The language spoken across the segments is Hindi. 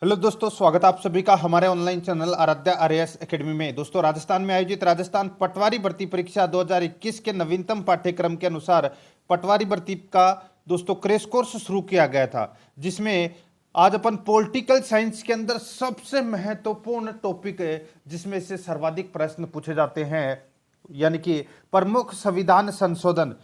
हेलो दोस्तों, स्वागत है आप सभी का हमारे online channel Aaradhya RAS academy में। दोस्तों, राजस्थान में आयोजित राजस्थान पटवारी भर्ती परीक्षा 2021 के नवीनतम पाठ्यक्रम के अनुसार पटवारी भर्ती का दोस्तों क्रैश कोर्स शुरू किया गया था, जिसमें आज अपन पॉलिटिकल साइंस के अंदर सबसे महत्वपूर्ण टॉपिक है जिसमें से सर्वाधिक प्रश्न पूछे जाते हैं, यानी कि प्रमुख संविधान संशोधन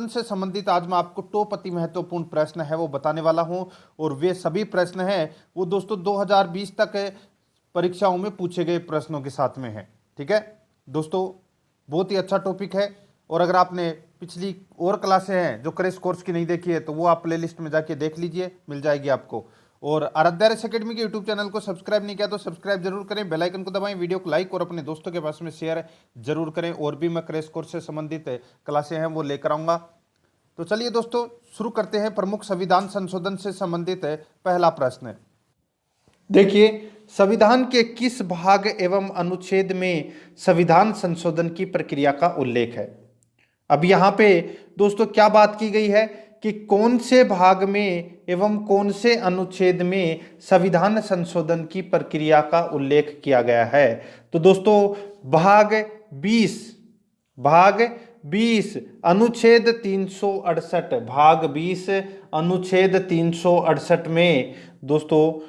से संबंधित आज मैं आपको टॉप अति महत्वपूर्ण प्रश्न है वो बताने वाला हूं। और वे सभी प्रश्न हैं वो दोस्तों 2020 तक परीक्षाओं में पूछे गए प्रश्नों के साथ में है। ठीक है दोस्तों, बहुत ही अच्छा टॉपिक है। और अगर आपने पिछली और क्लासें हैं जो क्रैश कोर्स की नहीं देखी है तो वो आप प्लेलिस्ट में जाके देख लीजिए, मिल जाएगी आपको। और आराध्या एकेडमी के यूट्यूब चैनल को सब्सक्राइब नहीं किया तो सब्सक्राइब जरूर करें, बेल आइकन को दबाएं, वीडियो को लाइक और अपने दोस्तों के पास में शेयर जरूर करें। और भी मैं क्रैश कोर्स से संबंधित क्लासें हैं वो लेकर आऊँगा। तो चलिए दोस्तों शुरू करते हैं। प्रमुख संविधान संशोधन से संबंधित पहला प्रश्न देखिए, संविधान के किस भाग एवं अनुच्छेद में संविधान संशोधन की प्रक्रिया का उल्लेख है। अब यहाँ पे दोस्तों क्या बात की गई है कि कौन से भाग में एवं कौन से अनुच्छेद में संविधान संशोधन की प्रक्रिया का उल्लेख किया गया है। तो दोस्तों भाग 20 अनुच्छेद 368, भाग 20 अनुच्छेद 368 में दोस्तों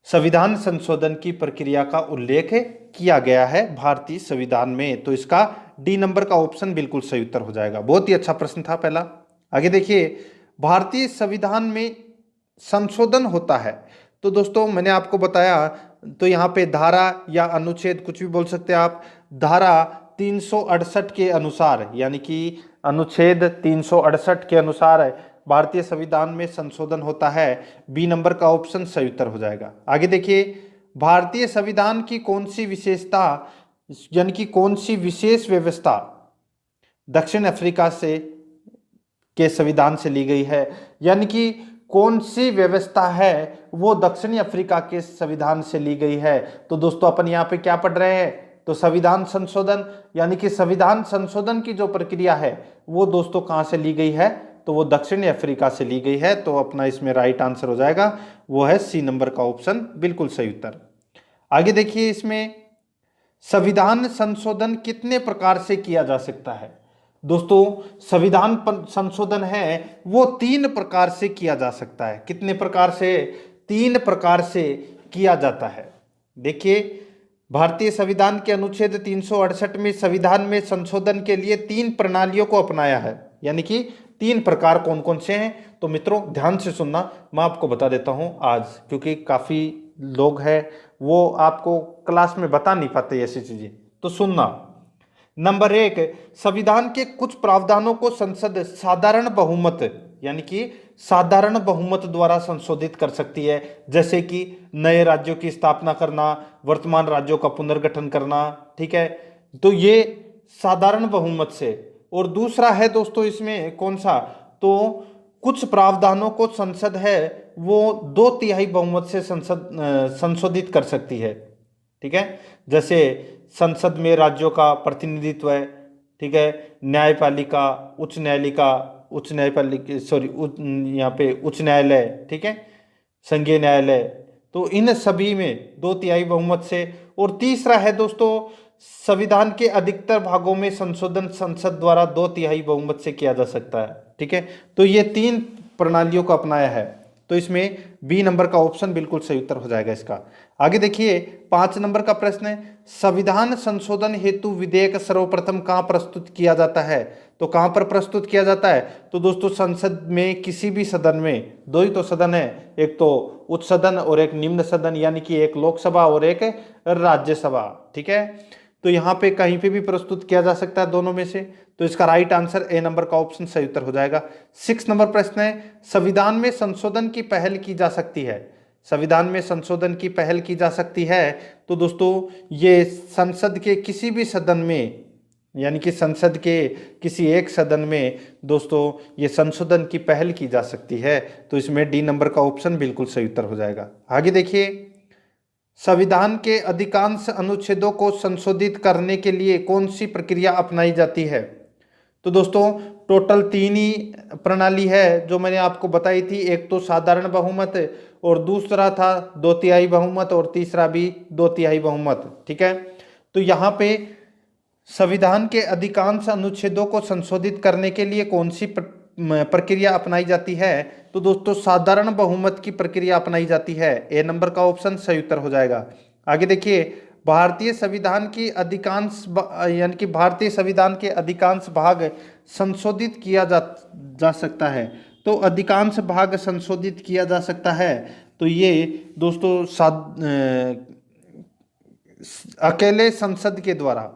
संविधान संशोधन की प्रक्रिया का उल्लेख किया गया है भारतीय संविधान में। तो इसका डी नंबर का ऑप्शन बिल्कुल सही उत्तर हो जाएगा। बहुत ही अच्छा प्रश्न था पहला। आगे देखिए, भारतीय संविधान में संशोधन होता है तो दोस्तों मैंने आपको बताया, तो यहाँ पे धारा या अनुच्छेद कुछ भी बोल सकते हैं आप। धारा 368 के अनुसार, यानी कि अनुच्छेद 368 के अनुसार भारतीय संविधान में संशोधन होता है। बी नंबर का ऑप्शन सही उत्तर हो जाएगा। आगे देखिए, भारतीय संविधान की कौन सी विशेषता, यानी कि कौन सी विशेष व्यवस्था दक्षिण अफ्रीका से के संविधान से ली गई है, यानी कि कौन सी व्यवस्था है वो दक्षिणी अफ्रीका के संविधान से ली गई है। तो दोस्तों अपन यहाँ पे क्या पढ़ रहे हैं, तो संविधान संशोधन, यानी कि संविधान संशोधन की जो प्रक्रिया है वो दोस्तों कहाँ से ली गई है, तो वो दक्षिणी अफ्रीका से ली गई है। तो अपना इसमें राइट आंसर हो जाएगा वो है सी नंबर का ऑप्शन, बिल्कुल सही उत्तर। आगे देखिए, इसमें संविधान संशोधन कितने प्रकार से किया जा सकता है। दोस्तों संविधान संशोधन है वो 3 प्रकार से किया जा सकता है। कितने प्रकार से, 3 प्रकार से किया जाता है। देखिए, भारतीय संविधान के अनुच्छेद 368 में संविधान में संशोधन के लिए 3 प्रणालियों को अपनाया है, यानी कि 3 प्रकार कौन कौन से हैं। तो मित्रों ध्यान से सुनना, मैं आपको बता देता हूं आज, क्योंकि काफी लोग हैं वो आपको क्लास में बता नहीं पाते ऐसी चीजें, तो सुनना। नंबर 1, संविधान के कुछ प्रावधानों को संसद साधारण बहुमत, यानी कि साधारण बहुमत द्वारा संशोधित कर सकती है, जैसे कि नए राज्यों की स्थापना करना, वर्तमान राज्यों का पुनर्गठन करना। ठीक है, तो ये साधारण बहुमत से। और दूसरा है दोस्तों इसमें कौन सा, तो कुछ प्रावधानों को संसद है वो 2/3 बहुमत से संशोधित कर सकती है। ठीक है, जैसे संसद में राज्यों का प्रतिनिधित्व है। ठीक है, न्यायपालिका, उच्च न्यायालय, ठीक है, संघीय न्यायालय, तो इन सभी में 2/3 बहुमत से। और तीसरा है दोस्तों, संविधान के अधिकतर भागों में संशोधन संसद द्वारा 2/3 बहुमत से किया जा सकता है। ठीक है, तो ये 3 प्रणालियों को अपनाया है। तो इसमें बी नंबर का ऑप्शन बिल्कुल सही उत्तर हो जाएगा इसका। आगे देखिए, 5 नंबर का प्रश्न है, संविधान संशोधन हेतु विधेयक सर्वप्रथम कहां प्रस्तुत किया जाता है। तो कहां पर प्रस्तुत किया जाता है, तो दोस्तों संसद में किसी भी सदन में, 2 ही तो सदन है, एक तो उच्च सदन और एक निम्न सदन, यानी कि एक लोकसभा और एक राज्यसभा। ठीक है, तो यहाँ पे कहीं पे भी प्रस्तुत किया जा सकता है दोनों में से। तो इसका राइट आंसर ए नंबर का ऑप्शन सही उत्तर हो जाएगा। 6 नंबर प्रश्न है, संविधान में संशोधन की पहल की जा सकती है। संविधान में संशोधन की पहल की जा सकती है, तो दोस्तों ये संसद के किसी भी सदन में, यानी कि संसद के किसी एक सदन में दोस्तों ये संशोधन की पहल की जा सकती है। तो इसमें डी नंबर का ऑप्शन बिल्कुल सही उत्तर हो जाएगा। आगे देखिए, संविधान के अधिकांश अनुच्छेदों को संशोधित करने के लिए कौन सी प्रक्रिया अपनाई जाती है। तो दोस्तों टोटल 3 ही प्रणाली है जो मैंने आपको बताई थी। एक तो साधारण बहुमत, और दूसरा था 2/3 बहुमत और तीसरा भी 2/3 बहुमत। ठीक है, तो यहाँ पे संविधान के अधिकांश अनुच्छेदों को संशोधित करने के लिए कौन सी प्रक्रिया अपनाई जाती है? तो दोस्तों साधारण बहुमत की प्रक्रिया अपनाई जाती है। ए नंबर का ऑप्शन सही उत्तर हो जाएगा। आगे देखिए, भारतीय संविधान की अधिकांश यानी कि भारतीय संविधान के अधिकांश भाग संशोधित किया जा सकता है। तो अधिकांश भाग संशोधित किया जा सकता है, तो ये दोस्तों अकेले संसद के द्वारा,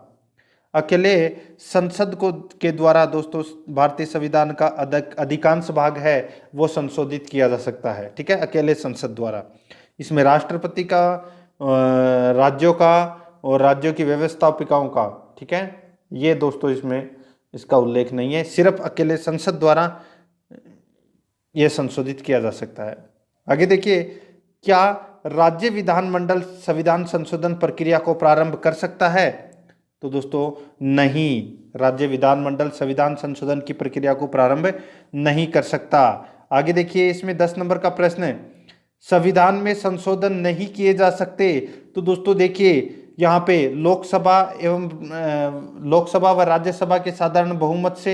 अकेले संसद को के द्वारा दोस्तों भारतीय संविधान का अधिकांश भाग है वो संशोधित किया जा सकता है। ठीक है, अकेले संसद द्वारा। इसमें राष्ट्रपति का, राज्यों का और राज्यों की व्यवस्थापिकाओं का, ठीक है, ये दोस्तों इसमें इसका उल्लेख नहीं है। सिर्फ अकेले संसद द्वारा यह संशोधित किया जा सकता है। आगे देखिए, क्या राज्य विधानमंडल संविधान संशोधन प्रक्रिया को प्रारंभ कर सकता है? तो दोस्तों नहीं, राज्य विधानमंडल संविधान संशोधन की प्रक्रिया को प्रारंभ नहीं कर सकता। आगे देखिए, इसमें 10 नंबर का प्रश्न है, संविधान में संशोधन नहीं किए जा सकते। तो दोस्तों देखिए, यहाँ पे लोकसभा व राज्यसभा के साधारण बहुमत से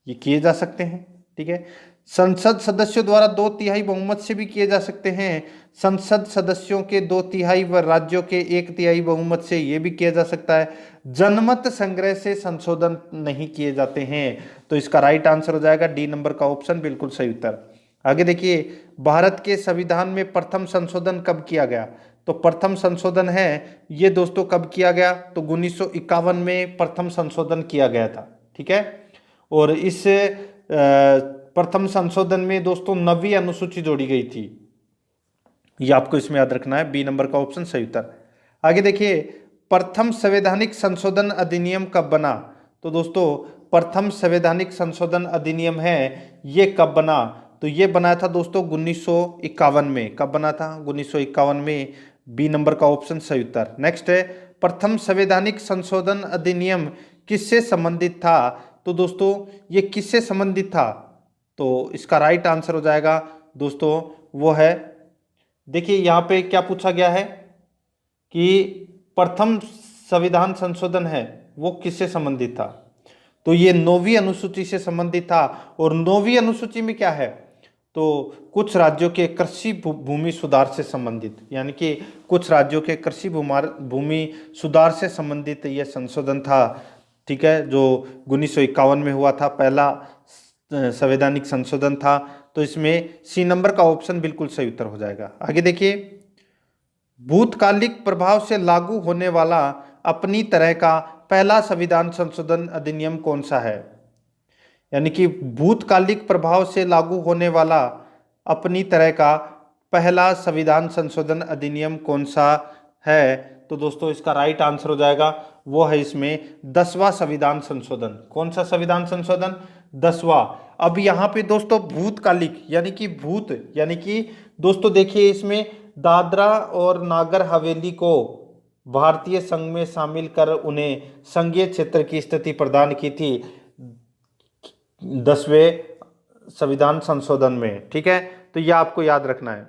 ये किए जा सकते हैं। ठीक है, संसद सदस्यों द्वारा 2/3 बहुमत से भी किए जा सकते हैं। संसद सदस्यों के 2/3 व राज्यों के 1/3 बहुमत से ये भी किया जा सकता है। जनमत संग्रह से संशोधन नहीं किए जाते हैं। तो इसका राइट आंसर हो जाएगा डी नंबर का ऑप्शन, बिल्कुल सही उत्तर। आगे देखिए, भारत के संविधान में प्रथम संशोधन कब किया गया? तो प्रथम संशोधन है ये दोस्तों कब किया गया? तो 1951 में प्रथम संशोधन किया गया था। ठीक है, और इस प्रथम संशोधन में दोस्तों 9वीं अनुसूची जोड़ी गई थी। ये आपको इसमें याद रखना है, बी नंबर का ऑप्शन सही उत्तर। आगे देखिए, प्रथम संवैधानिक संशोधन अधिनियम कब बना? तो दोस्तों प्रथम संवैधानिक संशोधन अधिनियम है ये कब बना? तो ये बनाया था दोस्तों 1951 में। कब बना था? 1951 में, बी नंबर का ऑप्शन सही उत्तर। नेक्स्ट है, प्रथम संवैधानिक संशोधन अधिनियम किससे संबंधित था? तो दोस्तों ये किससे संबंधित था? तो इसका राइट आंसर हो जाएगा दोस्तों वो है, देखिए यहाँ पे क्या पूछा गया है कि प्रथम संविधान संशोधन है वो किससे संबंधित था? तो ये 9वीं अनुसूची से संबंधित था। और 9वीं अनुसूची में क्या है? तो कुछ राज्यों के कृषि भूमि सुधार से संबंधित, यानी कि कुछ राज्यों के कृषि भूमि सुधार से संबंधित यह संशोधन था। ठीक है, जो 1951 में हुआ था, पहला संवैधानिक संशोधन था। तो इसमें सी नंबर का ऑप्शन बिल्कुल सही उत्तर हो जाएगा। आगे देखिए, भूतकालिक प्रभाव से लागू होने वाला अपनी तरह का पहला संविधान संशोधन अधिनियम कौन सा है? यानी कि भूतकालिक प्रभाव से लागू होने वाला अपनी तरह का पहला संविधान संशोधन अधिनियम कौन सा है? तो दोस्तों इसका राइट आंसर हो जाएगा वो है इसमें 10वां संविधान संशोधन। कौन सा संविधान संशोधन? 10वां। अब यहाँ पे दोस्तों भूतकालिक यानी कि दोस्तों देखिए, इसमें दादरा और नागर हवेली को भारतीय संघ में शामिल कर उन्हें संघीय क्षेत्र की स्थिति प्रदान की थी 10वें संविधान संशोधन में। ठीक है, तो यह आपको याद रखना है।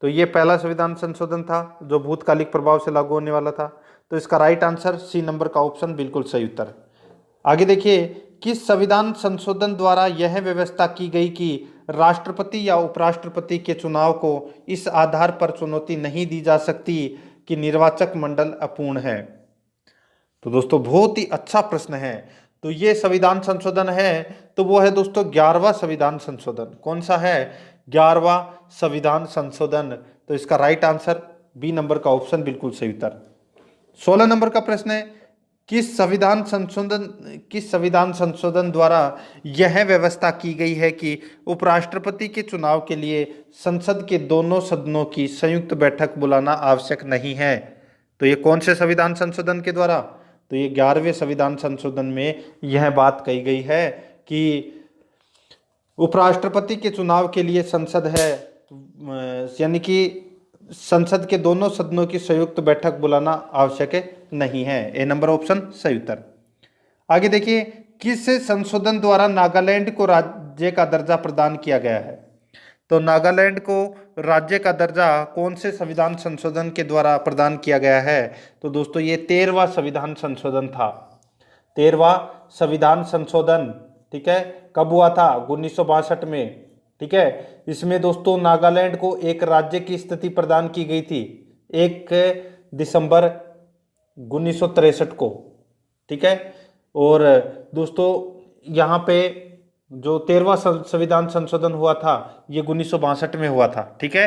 तो ये पहला संविधान संशोधन था जो भूतकालिक प्रभाव से लागू होने वाला था। तो इसका राइट आंसर सी नंबर का ऑप्शन, बिल्कुल सही उत्तर। आगे देखिए, किस संविधान संशोधन द्वारा यह व्यवस्था की गई कि राष्ट्रपति या उपराष्ट्रपति के चुनाव को इस आधार पर चुनौती नहीं दी जा सकती कि निर्वाचक मंडल अपूर्ण है? तो दोस्तों बहुत ही अच्छा प्रश्न है। तो ये संविधान संशोधन है तो वो है दोस्तों 11वां संविधान संशोधन। कौन सा है? 11वां संविधान संशोधन। तो इसका राइट आंसर बी नंबर का ऑप्शन, बिल्कुल सही उत्तर। 16 नंबर का प्रश्न है, किस संविधान संशोधन द्वारा यह व्यवस्था की गई है कि उपराष्ट्रपति के चुनाव के लिए संसद के दोनों सदनों की संयुक्त बैठक बुलाना आवश्यक नहीं है? तो ये कौन से संविधान संशोधन के द्वारा? तो ये 11वें संविधान संशोधन में यह बात कही गई है कि उपराष्ट्रपति के चुनाव के लिए संसद है, यानी कि संसद के दोनों सदनों की संयुक्त बैठक बुलाना आवश्यक नहीं है। ए नंबर ऑप्शन सही उत्तर। आगे देखिए, किस संशोधन द्वारा नागालैंड को राज्य का दर्जा प्रदान किया गया है? तो नागालैंड को राज्य का दर्जा कौन से संविधान संशोधन के द्वारा प्रदान किया गया है? तो दोस्तों ये 13वां संविधान संशोधन था। 13वां संविधान संशोधन, ठीक है, कब हुआ था? 1962 में, ठीक है। इसमें दोस्तों नागालैंड को एक राज्य की स्थिति प्रदान की गई थी 1 दिसंबर 1963 को, ठीक है। और दोस्तों यहाँ पे जो 13वां संविधान संशोधन हुआ था ये 1962 में हुआ था, ठीक है।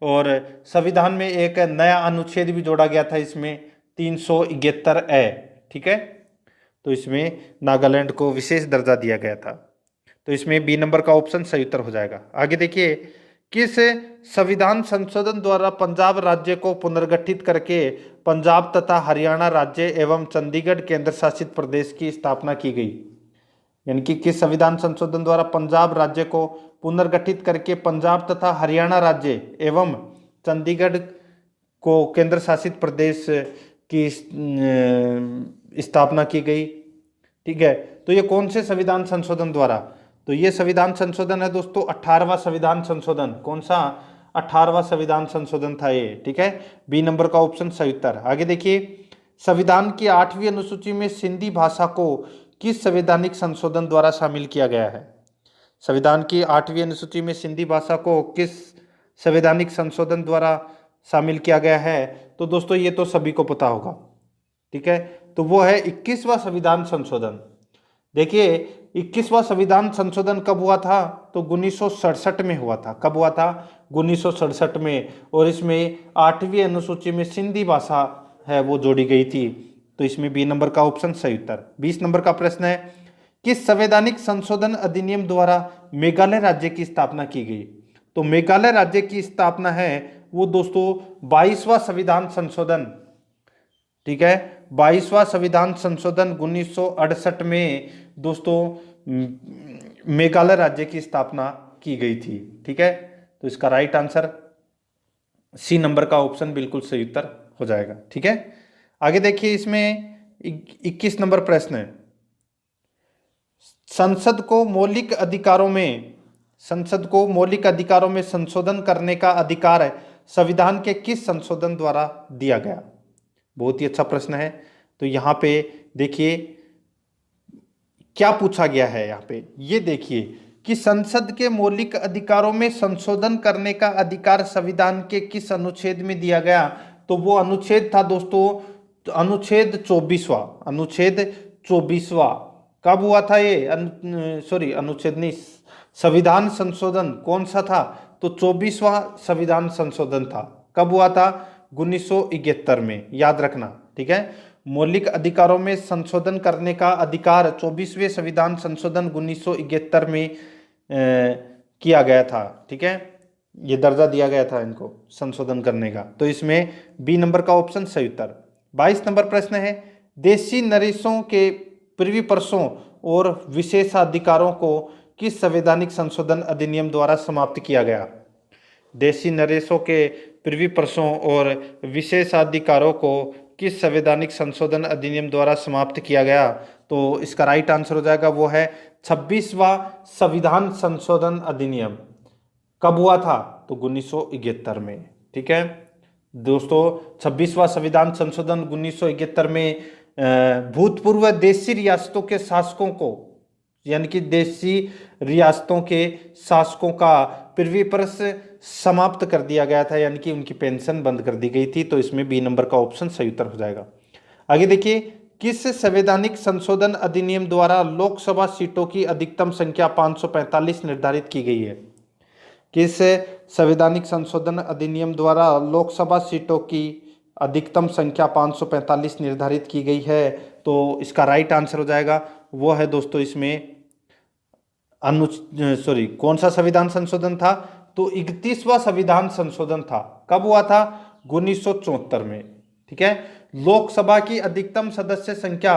और संविधान में एक नया अनुच्छेद भी जोड़ा गया था इसमें, 371A, ठीक है। तो इसमें नागालैंड को विशेष दर्जा दिया गया था। तो इसमें बी नंबर का ऑप्शन सही उत्तर हो जाएगा। आगे देखिए, किस संविधान संशोधन द्वारा पंजाब राज्य को पुनर्गठित करके पंजाब तथा हरियाणा राज्य एवं चंडीगढ़ केंद्र शासित प्रदेश की स्थापना की गई? यानी कि किस संविधान संशोधन द्वारा पंजाब राज्य को पुनर्गठित करके पंजाब तथा हरियाणा राज्य एवं चंडीगढ़ को केंद्र शासित प्रदेश की स्थापना की गई, ठीक है। तो ये कौन से संविधान संशोधन द्वारा? तो ये संविधान संशोधन है दोस्तों 18वां संविधान संशोधन। कौन सा? 18वां संविधान संशोधन था ये, ठीक है। बी नंबर का ऑप्शन सही उत्तर। आगे देखिए, संविधान की 8वीं अनुसूची में सिंधी भाषा को किस संवैधानिक संशोधन द्वारा शामिल किया गया है? संविधान की 8वीं अनुसूची में सिंधी भाषा को किस संवैधानिक संशोधन द्वारा शामिल किया गया है? तो दोस्तों ये तो सभी को पता होगा, ठीक है। तो वो है 21वां संविधान संशोधन। देखिए 21वां संविधान संशोधन कब हुआ था? तो 1967 में हुआ था। कब हुआ था? 1967 में। और इसमें 8वीं अनुसूची में सिंधी भाषा है वो जोड़ी गई थी। तो इसमें बी नंबर का ऑप्शन सही उत्तर। 20 नंबर का प्रश्न है, किस संवैधानिक संशोधन अधिनियम द्वारा मेघालय राज्य की स्थापना की गई? तो मेघालय राज्य की स्थापना है वो दोस्तों 22वां संविधान संशोधन, ठीक है। 22वां संविधान संशोधन 1968 में दोस्तों मेघालय राज्य की स्थापना की गई थी, ठीक है। तो इसका राइट आंसर सी नंबर का ऑप्शन बिल्कुल सही उत्तर हो जाएगा, ठीक है। आगे देखिए, इसमें 21 नंबर प्रश्न है, संसद को मौलिक अधिकारों में संशोधन करने का अधिकार संविधान के किस संशोधन द्वारा दिया गया? बहुत ही अच्छा प्रश्न है। तो यहाँ पे देखिए क्या पूछा गया है, यहाँ पे ये देखिए कि संसद के मौलिक अधिकारों में संशोधन करने का अधिकार संविधान के किस अनुच्छेद में दिया गया? तो वो अनुच्छेद था दोस्तों अनुच्छेद 24वां। अनुच्छेद 24वां कब हुआ था ये? अनुच्छेद नहीं, संविधान संशोधन कौन सा था? तो 24वां संविधान संशोधन था। कब हुआ था? 1971 में, याद रखना, ठीक है। मौलिक अधिकारों में संशोधन करने का अधिकार 24वें संविधान संशोधन 1971 में किया गया था, ठीक है। ये दर्जा दिया गया था इनको संशोधन करने का। तो इसमें बी नंबर का ऑप्शन सही उत्तर। 22 नंबर प्रश्न है, देशी नरेशों के प्रिविपर्सों और विशेषाधिकारों को किस संवैधानिक संशोधन अधिनियम द्वारा समाप्त किया गया? देशी नरेशों के प्रिविपर्सों और विशेषाधिकारों को किस संवैधानिक संशोधन अधिनियम द्वारा समाप्त किया गया? तो इसका राइट आंसर हो जाएगा वो है 26वां संविधान संशोधन अधिनियम। कब हुआ था? तो 1971 में, ठीक है दोस्तों। 26वां संविधान संशोधन 1971 में भूतपूर्व देशी रियासतों के शासकों को, यानी कि देशी रियासतों के शासकों का प्रिविपर्स समाप्त कर दिया गया था, यानी कि उनकी पेंशन बंद कर दी गई थी। तो इसमें बी नंबर का ऑप्शन सही उत्तर हो जाएगा। आगे देखिए, किस संवैधानिक संशोधन अधिनियम द्वारा लोकसभा सीटों की अधिकतम संख्या 545 निर्धारित की गई है? किस संवैधानिक संशोधन अधिनियम द्वारा लोकसभा सीटों की अधिकतम संख्या 545 निर्धारित की गई है? तो इसका राइट आंसर हो जाएगा वो है दोस्तों इसमें कौन सा संविधान संशोधन था? तो 31वां संविधान संशोधन था। कब हुआ था? 1974 में, ठीक है। लोकसभा की अधिकतम सदस्य संख्या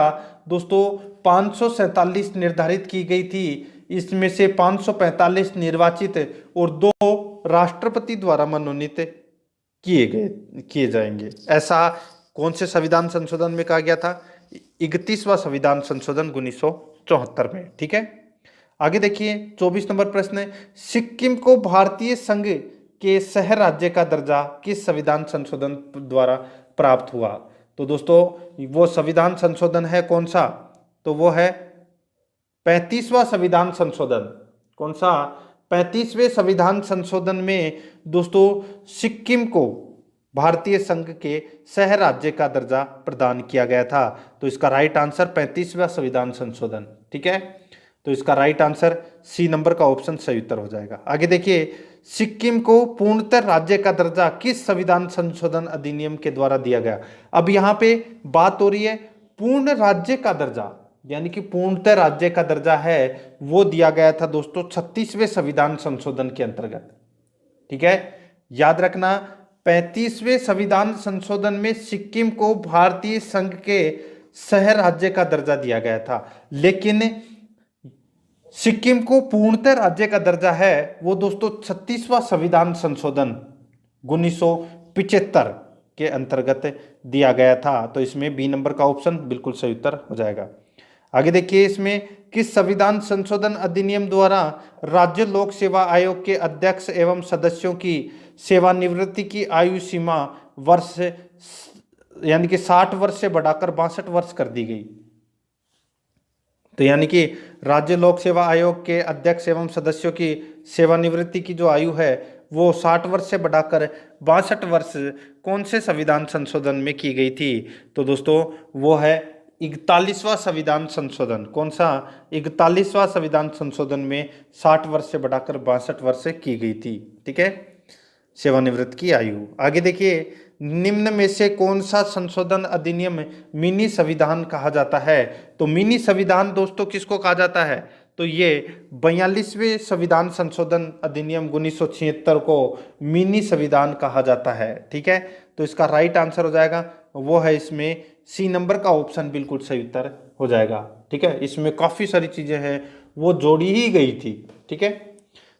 दोस्तों 547 निर्धारित की गई थी। इसमें से 545 निर्वाचित और 2 राष्ट्रपति द्वारा मनोनीत किए जाएंगे। ऐसा कौन से संविधान संशोधन में कहा गया था? 31वां संविधान संशोधन 1974 में, ठीक है। आगे देखिए 24 नंबर प्रश्न है, सिक्किम को भारतीय संघ के शहर राज्य का दर्जा किस संविधान संशोधन द्वारा प्राप्त हुआ? तो दोस्तों वो संविधान संशोधन है कौन सा? तो वो है 35वां संविधान संशोधन। कौन सा? 35वें संविधान संशोधन में दोस्तों सिक्किम को भारतीय संघ के शहर राज्य का दर्जा प्रदान किया गया था। तो इसका राइट आंसर 35वां संविधान संशोधन। ठीक है, तो इसका राइट आंसर सी नंबर का ऑप्शन सही उत्तर हो जाएगा। आगे देखिए, सिक्किम को पूर्णतः राज्य का दर्जा किस संविधान संशोधन अधिनियम के द्वारा दिया गया? अब यहाँ पे बात हो रही है पूर्ण राज्य का दर्जा, यानी कि पूर्णतः राज्य का दर्जा है वो दिया गया था दोस्तों 36वें संविधान संशोधन के अंतर्गत। ठीक है, याद रखना 35वें संविधान संशोधन में सिक्किम को भारतीय संघ के शहर राज्य का दर्जा दिया गया था, लेकिन सिक्किम को पूर्णतः राज्य का दर्जा है वो दोस्तों 36वां संविधान संशोधन 1975 के अंतर्गत दिया गया था। तो इसमें बी नंबर का ऑप्शन बिल्कुल सही उत्तर हो जाएगा। आगे देखिए, इसमें किस संविधान संशोधन अधिनियम द्वारा राज्य लोक सेवा आयोग के अध्यक्ष एवं सदस्यों की सेवानिवृत्ति की आयु सीमा वर्ष यानी कि 60 वर्ष से बढ़ाकर 62 वर्ष कर दी गई? तो यानी कि राज्य लोक सेवा आयोग के अध्यक्ष एवं सदस्यों की सेवानिवृत्ति की जो आयु है वो 60 वर्ष से बढ़ाकर 62 वर्ष कौन से संविधान संशोधन में की गई थी? तो दोस्तों वो है 41वां संविधान संशोधन। कौन सा? 41वां संविधान संशोधन में 60 वर्ष से बढ़ाकर 62 वर्ष की गई थी। ठीक है, सेवानिवृत्त की आयु। आगे देखिए, निम्न में से कौन सा संशोधन अधिनियम मिनी संविधान कहा जाता है? तो मिनी संविधान दोस्तों किसको कहा जाता है? तो ये 42वें संविधान संशोधन अधिनियम 1976 को मिनी संविधान कहा जाता है। ठीक है, तो इसका राइट आंसर हो जाएगा वो है इसमें सी नंबर का ऑप्शन बिल्कुल सही उत्तर हो जाएगा। ठीक है, इसमें काफी सारी चीजें हैं वो जोड़ी ही गई थी। ठीक है,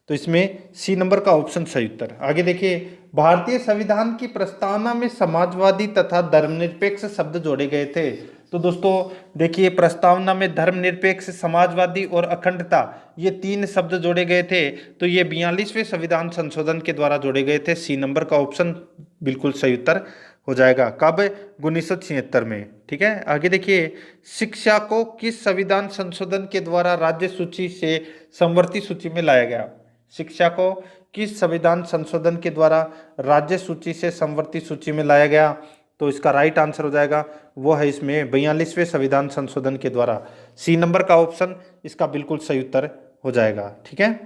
तो इसमें सी नंबर का ऑप्शन सही उत्तर। आगे देखिए, भारतीय संविधान की प्रस्तावना में समाजवादी तथा धर्मनिरपेक्ष शब्द जोड़े गए थे। तो दोस्तों देखिए, प्रस्तावना में धर्मनिरपेक्ष, समाजवादी और अखंडता ये 3 शब्द जोड़े गए थे। तो ये 42वें संविधान संशोधन के द्वारा जोड़े गए थे। सी नंबर का ऑप्शन बिल्कुल सही उत्तर हो जाएगा। कब? 1976 में। ठीक है, आगे देखिए, शिक्षा को किस संविधान संशोधन के द्वारा राज्य सूची से समवर्ती सूची में लाया गया? शिक्षा को किस संविधान संशोधन के द्वारा राज्य सूची से समवर्ती सूची में लाया गया? तो इसका राइट आंसर हो जाएगा वो है इसमें 42वें संविधान संशोधन के द्वारा। सी नंबर का ऑप्शन इसका बिल्कुल सही उत्तर हो जाएगा। ठीक है,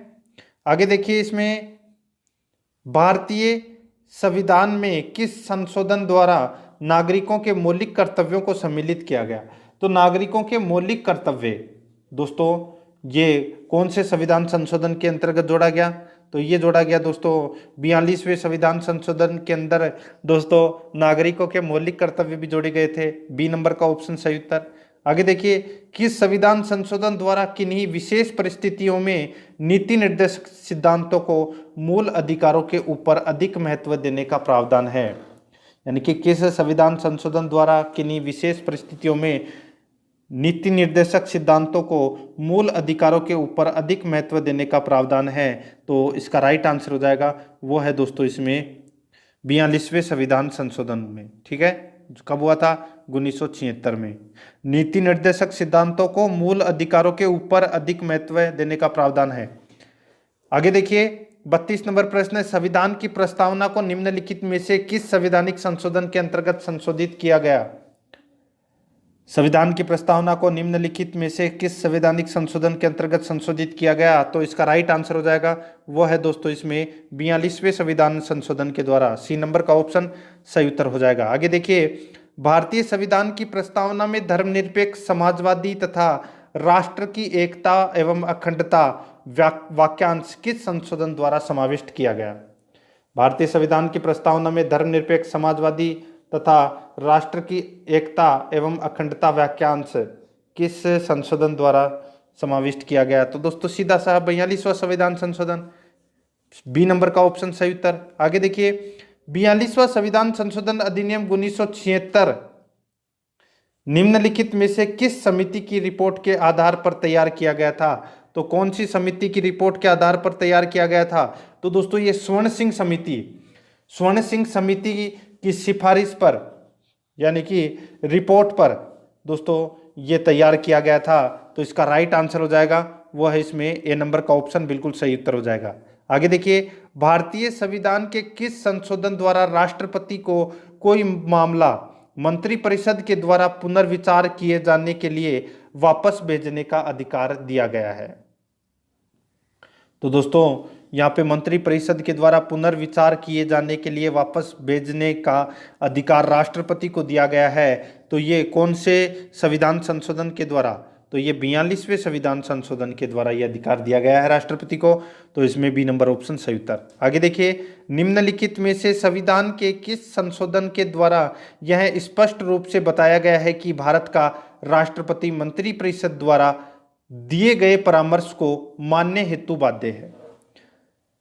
आगे देखिए, इसमें भारतीय संविधान में किस संशोधन द्वारा नागरिकों के मौलिक कर्तव्यों को सम्मिलित किया गया? तो नागरिकों के मौलिक कर्तव्य दोस्तों ये कौन से संविधान संशोधन के अंतर्गत जोड़ा गया? तो ये जोड़ा गया दोस्तों 42वें संविधान संशोधन के अंदर दोस्तों नागरिकों के मौलिक कर्तव्य भी जोड़े गए थे। बी नंबर का ऑप्शन सही उत्तर। आगे देखिए, किस संविधान संशोधन द्वारा किन्हीं विशेष परिस्थितियों में नीति निर्देशक सिद्धांतों को मूल अधिकारों के ऊपर अधिक महत्व देने का प्रावधान है? यानी कि किस संविधान संशोधन द्वारा किन्हीं विशेष परिस्थितियों में नीति निर्देशक सिद्धांतों को मूल अधिकारों के ऊपर अधिक महत्व देने का प्रावधान है? तो इसका राइट आंसर हो जाएगा वो है दोस्तों इसमें 42वें संविधान संशोधन में। ठीक है, कब हुआ था? 1976 में। नीति निर्देशक सिद्धांतों को मूल अधिकारों के ऊपर अधिक महत्व देने का प्रावधान है। आगे देखिए, 32 नंबर प्रश्न है, संविधान की प्रस्तावना को निम्नलिखित में से किस संवैधानिक संशोधन के अंतर्गत संशोधित किया गया? संविधान की प्रस्तावना को निम्नलिखित में से किस संवैधानिक संशोधन के अंतर्गत संशोधित किया गया? तो इसका राइट आंसर हो जाएगा वो है दोस्तों इसमें 42वें संविधान संशोधन के द्वारा। सी नंबर का ऑप्शन सही उत्तर हो जाएगा। आगे देखिए, भारतीय संविधान की प्रस्तावना में धर्मनिरपेक्ष, समाजवादी तथा राष्ट्र की एकता एवं अखंडता वाक्यांश किस संशोधन द्वारा समाविष्ट किया गया? भारतीय संविधान की प्रस्तावना में धर्मनिरपेक्ष, समाजवादी तथा राष्ट्र की एकता एवं अखंडता वाक्यांश किस संशोधन द्वारा समाविष्ट किया गया? तो दोस्तों सीधा सा 42वां संविधान संशोधन। बी नंबर का ऑप्शन सही उत्तर। आगे देखिए, 42वां संविधान संशोधन अधिनियम 1976 निम्नलिखित में से किस समिति की रिपोर्ट के आधार पर तैयार किया गया था? तो कौन सी समिति की रिपोर्ट के आधार पर तैयार किया गया था? तो दोस्तों ये स्वर्ण सिंह समिति की सिफारिश पर, यानी कि रिपोर्ट पर दोस्तों ये तैयार किया गया था। तो इसका राइट आंसर हो जाएगा वो है इसमें ए नंबर का ऑप्शन बिल्कुल सही उत्तर हो जाएगा। आगे देखिए, भारतीय संविधान के किस संशोधन द्वारा राष्ट्रपति को कोई मामला मंत्रिपरिषद के द्वारा पुनर्विचार किए जाने के लिए वापस भेजने का अधिकार दिया गया है? तो दोस्तों यहाँ पे मंत्रिपरिषद के द्वारा पुनर्विचार किए जाने के लिए वापस भेजने का अधिकार राष्ट्रपति को दिया गया है। तो ये कौन से संविधान संशोधन के द्वारा? तो ये 42वें संविधान संशोधन के द्वारा ये अधिकार दिया गया है राष्ट्रपति को। तो इसमें बी नंबर ऑप्शन सही उत्तर। आगे देखिए, निम्नलिखित में से संविधान के किस संशोधन के द्वारा यह स्पष्ट रूप से बताया गया है कि भारत का राष्ट्रपति मंत्रिपरिषद द्वारा दिए गए परामर्श को मानने हेतु बाध्य है?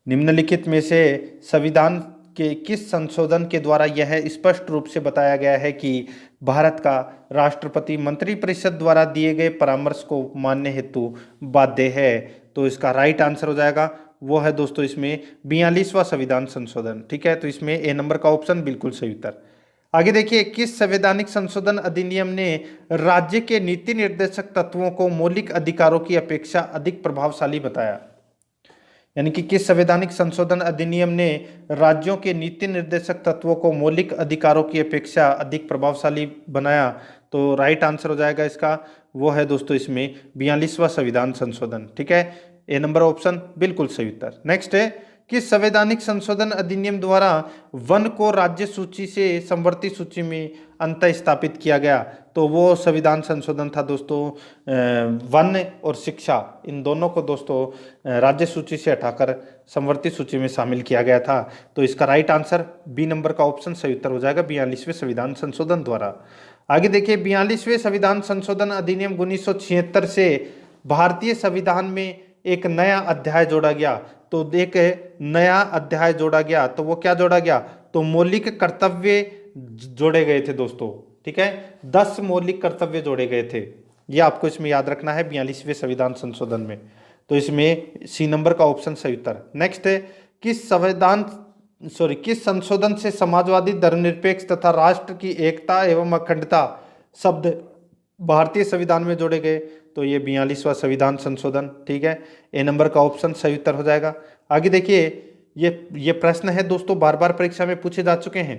निम्नलिखित में से संविधान के किस संशोधन के द्वारा यह स्पष्ट रूप से बताया गया है कि भारत का राष्ट्रपति मंत्रिपरिषद द्वारा दिए गए परामर्श को मानने हेतु बाध्य है? तो इसका राइट आंसर हो जाएगा वो है दोस्तों इसमें 42वां संविधान संशोधन। ठीक है, तो इसमें ए नंबर का ऑप्शन बिल्कुल सही उत्तर। आगे देखिए, किस संवैधानिक संशोधन अधिनियम ने राज्य के नीति निर्देशक तत्वों को मौलिक अधिकारों की अपेक्षा अधिक प्रभावशाली बताया? यानी कि किस संवैधानिक संशोधन अधिनियम ने राज्यों के नीति निर्देशक तत्वों को मौलिक अधिकारों की अपेक्षा अधिक प्रभावशाली बनाया? तो राइट आंसर हो जाएगा इसका वो है दोस्तों इसमें 42वां संविधान संशोधन। ठीक है, ए नंबर ऑप्शन बिल्कुल सही उत्तर। नेक्स्ट है, किस संवैधानिक संशोधन अधिनियम द्वारा वन को राज्य सूची से समवर्ती सूची में अंत स्थापित किया गया? तो वो संविधान संशोधन था दोस्तों वन और शिक्षा, इन दोनों को दोस्तों राज्य सूची से हटाकर समवर्ती सूची में शामिल किया गया था। तो इसका राइट आंसर बी नंबर का ऑप्शन सही उत्तर हो जाएगा 42वें संविधान संशोधन द्वारा। आगे देखिए, 42वें संविधान संशोधन अधिनियम 1976 से भारतीय संविधान में एक नया अध्याय जोड़ा गया। तो एक नया अध्याय जोड़ा गया, तो वो क्या जोड़ा गया? तो मौलिक कर्तव्य जोड़े गए थे दोस्तों। ठीक है, 10 मौलिक कर्तव्य जोड़े गए थे, ये आपको इसमें याद रखना है 42वें संविधान संशोधन में। तो इसमें सी नंबर का ऑप्शन सही उत्तर। नेक्स्ट है, किस संशोधन से समाजवादी, धर्मनिरपेक्ष तथा राष्ट्र की एकता एवं अखंडता शब्द भारतीय संविधान में जोड़े गए? तो ये 42वां संविधान संशोधन। ठीक है, ए नंबर का ऑप्शन सही उत्तर हो जाएगा। आगे देखिए, ये प्रश्न है दोस्तों बार बार परीक्षा में पूछे जा चुके हैं।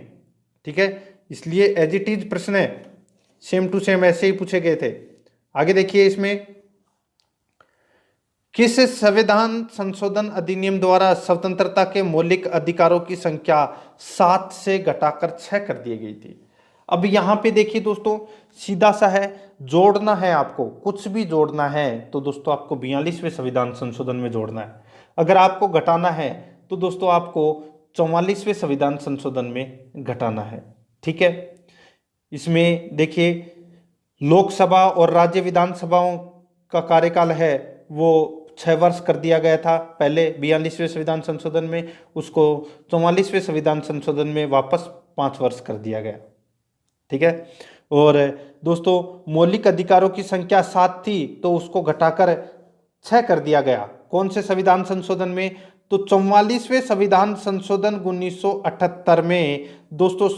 ठीक है, इसलिए एज इट इज प्रश्न है, सेम टू सेम ऐसे ही पूछे गए थे। आगे देखिए, इसमें किस संविधान संशोधन अधिनियम द्वारा स्वतंत्रता के मौलिक अधिकारों की संख्या 7 से घटाकर 6 कर दी गई थी? अब यहाँ पे देखिए दोस्तों, सीधा सा है, जोड़ना है आपको, कुछ भी जोड़ना है तो दोस्तों आपको 42वें संविधान संशोधन में जोड़ना है। अगर आपको घटाना है तो दोस्तों आपको 44वें संविधान संशोधन में घटाना है। ठीक है, इसमें देखिए लोकसभा और राज्य विधानसभाओं का कार्यकाल है वो 6 वर्ष कर दिया गया था पहले 42वें संविधान संशोधन में, उसको 44वें संविधान संशोधन में वापस 5 वर्ष कर दिया गया। ठीक है, और दोस्तों मौलिक अधिकारों की संख्या 7 थी तो उसको घटाकर 6 कर दिया गया। कौन से संविधान संशोधन में? तो 44वें संविधान संशोधन 1978 में दोस्तों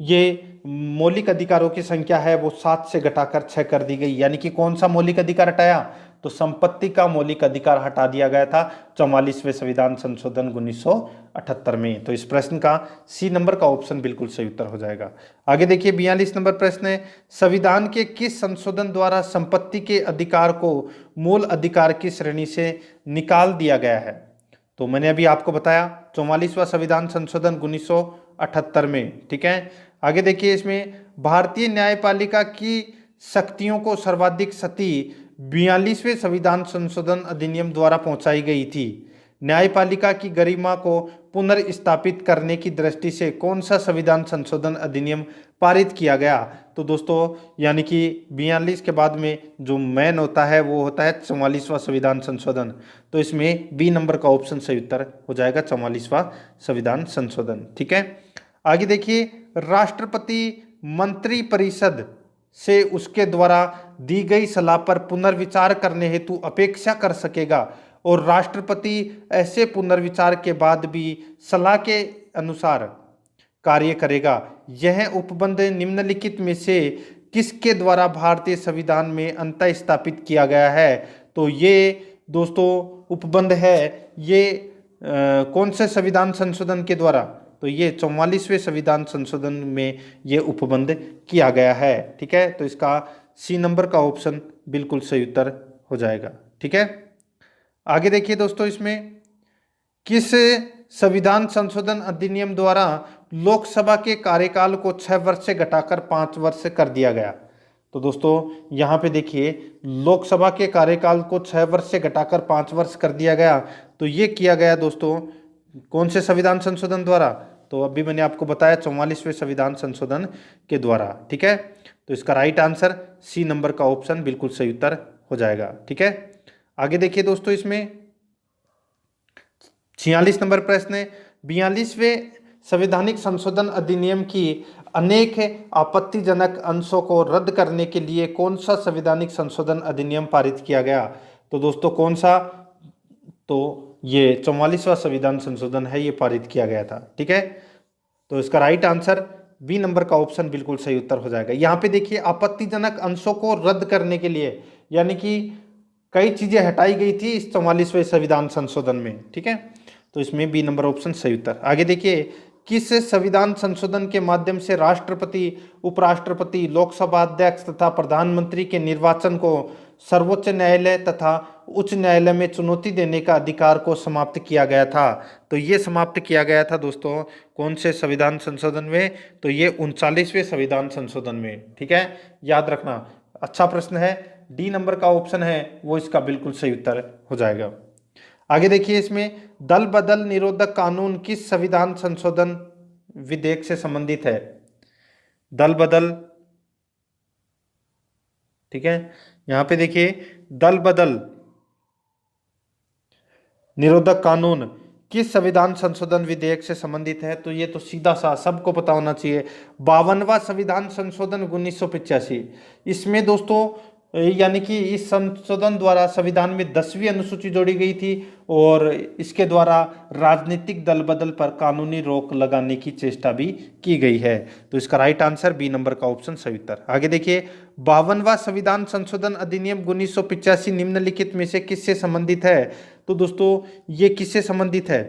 ये मौलिक अधिकारों की संख्या है वो 7 से घटाकर 6 कर दी गई। यानी कि कौन सा मौलिक अधिकार हटाया? तो संपत्ति का मौलिक अधिकार हटा दिया गया था 44वें संविधान संशोधन 1978 में। तो इस प्रश्न का सी नंबर का ऑप्शन बिल्कुल सही उत्तर हो जाएगा। आगे देखिए, 42 नंबर प्रश्न है, संविधान के किस संशोधन द्वारा संपत्ति के अधिकार को मूल अधिकार की श्रेणी से निकाल दिया गया है? तो मैंने अभी आपको बताया 44वां संविधान संशोधन 1978 में। ठीक है, आगे देखिए, इसमें भारतीय न्यायपालिका की शक्तियों को सर्वाधिक क्षति 42वें संविधान संशोधन अधिनियम द्वारा पहुंचाई गई थी। न्यायपालिका की गरिमा को पुनर्स्थापित करने की दृष्टि से कौन सा संविधान संशोधन अधिनियम पारित किया गया? तो दोस्तों यानी कि 42 के बाद में जो मेन होता है वो होता है 44वां संविधान संशोधन। तो इसमें बी नंबर का ऑप्शन सही उत्तर हो जाएगा 44वां संविधान संशोधन। ठीक है, आगे देखिए, राष्ट्रपति मंत्रिपरिषद से उसके द्वारा दी गई सलाह पर पुनर्विचार करने हेतु अपेक्षा कर सकेगा और राष्ट्रपति ऐसे पुनर्विचार के बाद भी सलाह के अनुसार कार्य करेगा। यह उपबंध निम्नलिखित में से किसके द्वारा भारतीय संविधान में अंतः स्थापित किया गया है? तो ये दोस्तों उपबंध है ये कौन से संविधान संशोधन के द्वारा? तो ये 44वें संविधान संशोधन में ये उपबंध किया गया है। ठीक है, तो इसका सी नंबर का ऑप्शन बिल्कुल सही उत्तर हो जाएगा। ठीक है, आगे देखिए दोस्तों, इसमें किस संविधान संशोधन अधिनियम द्वारा लोकसभा के कार्यकाल को 6 वर्ष से घटाकर 5 वर्ष कर दिया गया? तो दोस्तों यहाँ पे देखिए, लोकसभा के कार्यकाल को 6 वर्ष से घटाकर 5 वर्ष कर दिया गया। तो ये किया गया दोस्तों कौन से संविधान संशोधन द्वारा? तो अभी मैंने आपको बताया 44वें संविधान संशोधन के द्वारा। ठीक है, तो इसका राइट आंसर सी नंबर का ऑप्शन बिल्कुल सही उत्तर हो जाएगा। ठीक है, आगे देखिए दोस्तों, इसमें 46 नंबर प्रश्न है, 42वें संवैधानिक संशोधन अधिनियम की अनेक आपत्तिजनक अंशों को रद्द करने के लिए कौन सा संवैधानिक संशोधन अधिनियम पारित किया गया? तो दोस्तों कौन सा? तो ये 44वां संविधान संशोधन है, ये पारित किया गया था। ठीक है, तो इसका राइट आंसर बी नंबर का ऑप्शन बिल्कुल सही उत्तर हो जाएगा। यहाँ पे देखिए, आपत्तिजनक अंशों को रद्द करने के लिए, यानी कि कई चीजें हटाई गई थी इस 44वें संविधान संशोधन में। ठीक है, तो इसमें बी नंबर ऑप्शन सही उत्तर। आगे देखिए, किस संविधान संशोधन के माध्यम से राष्ट्रपति, उपराष्ट्रपति, लोकसभा अध्यक्ष तथा प्रधानमंत्री के निर्वाचन को सर्वोच्च न्यायालय तथा उच्च न्यायालय में चुनौती देने का अधिकार को समाप्त किया गया था? तो ये समाप्त किया गया था दोस्तों कौन से संविधान संशोधन में? तो ये 39वें संविधान संशोधन में। ठीक है, याद रखना, अच्छा प्रश्न है, डी नंबर का ऑप्शन है वो इसका बिल्कुल सही उत्तर हो जाएगा। आगे देखिए, इसमें दल बदल निरोधक कानून किस संविधान संशोधन विधेयक से संबंधित है? दल बदल, ठीक है, यहां पे देखिए, दल बदल निरोधक कानून किस संविधान संशोधन विधेयक से संबंधित है? तो ये तो सीधा सा सबको पता होना चाहिए, 52वां संविधान संशोधन 1985। इसमें दोस्तों यानी कि इस संशोधन द्वारा संविधान में 10वीं अनुसूची जोड़ी गई थी और इसके द्वारा राजनीतिक दल बदल पर कानूनी रोक लगाने की चेष्टा भी की गई है। तो इसका राइट आंसर बी नंबर का ऑप्शन सही उत्तर। आगे देखिए, 52वां संविधान संशोधन अधिनियम 1985 निम्नलिखित में से किससे संबंधित है? तो दोस्तों ये किससे संबंधित है?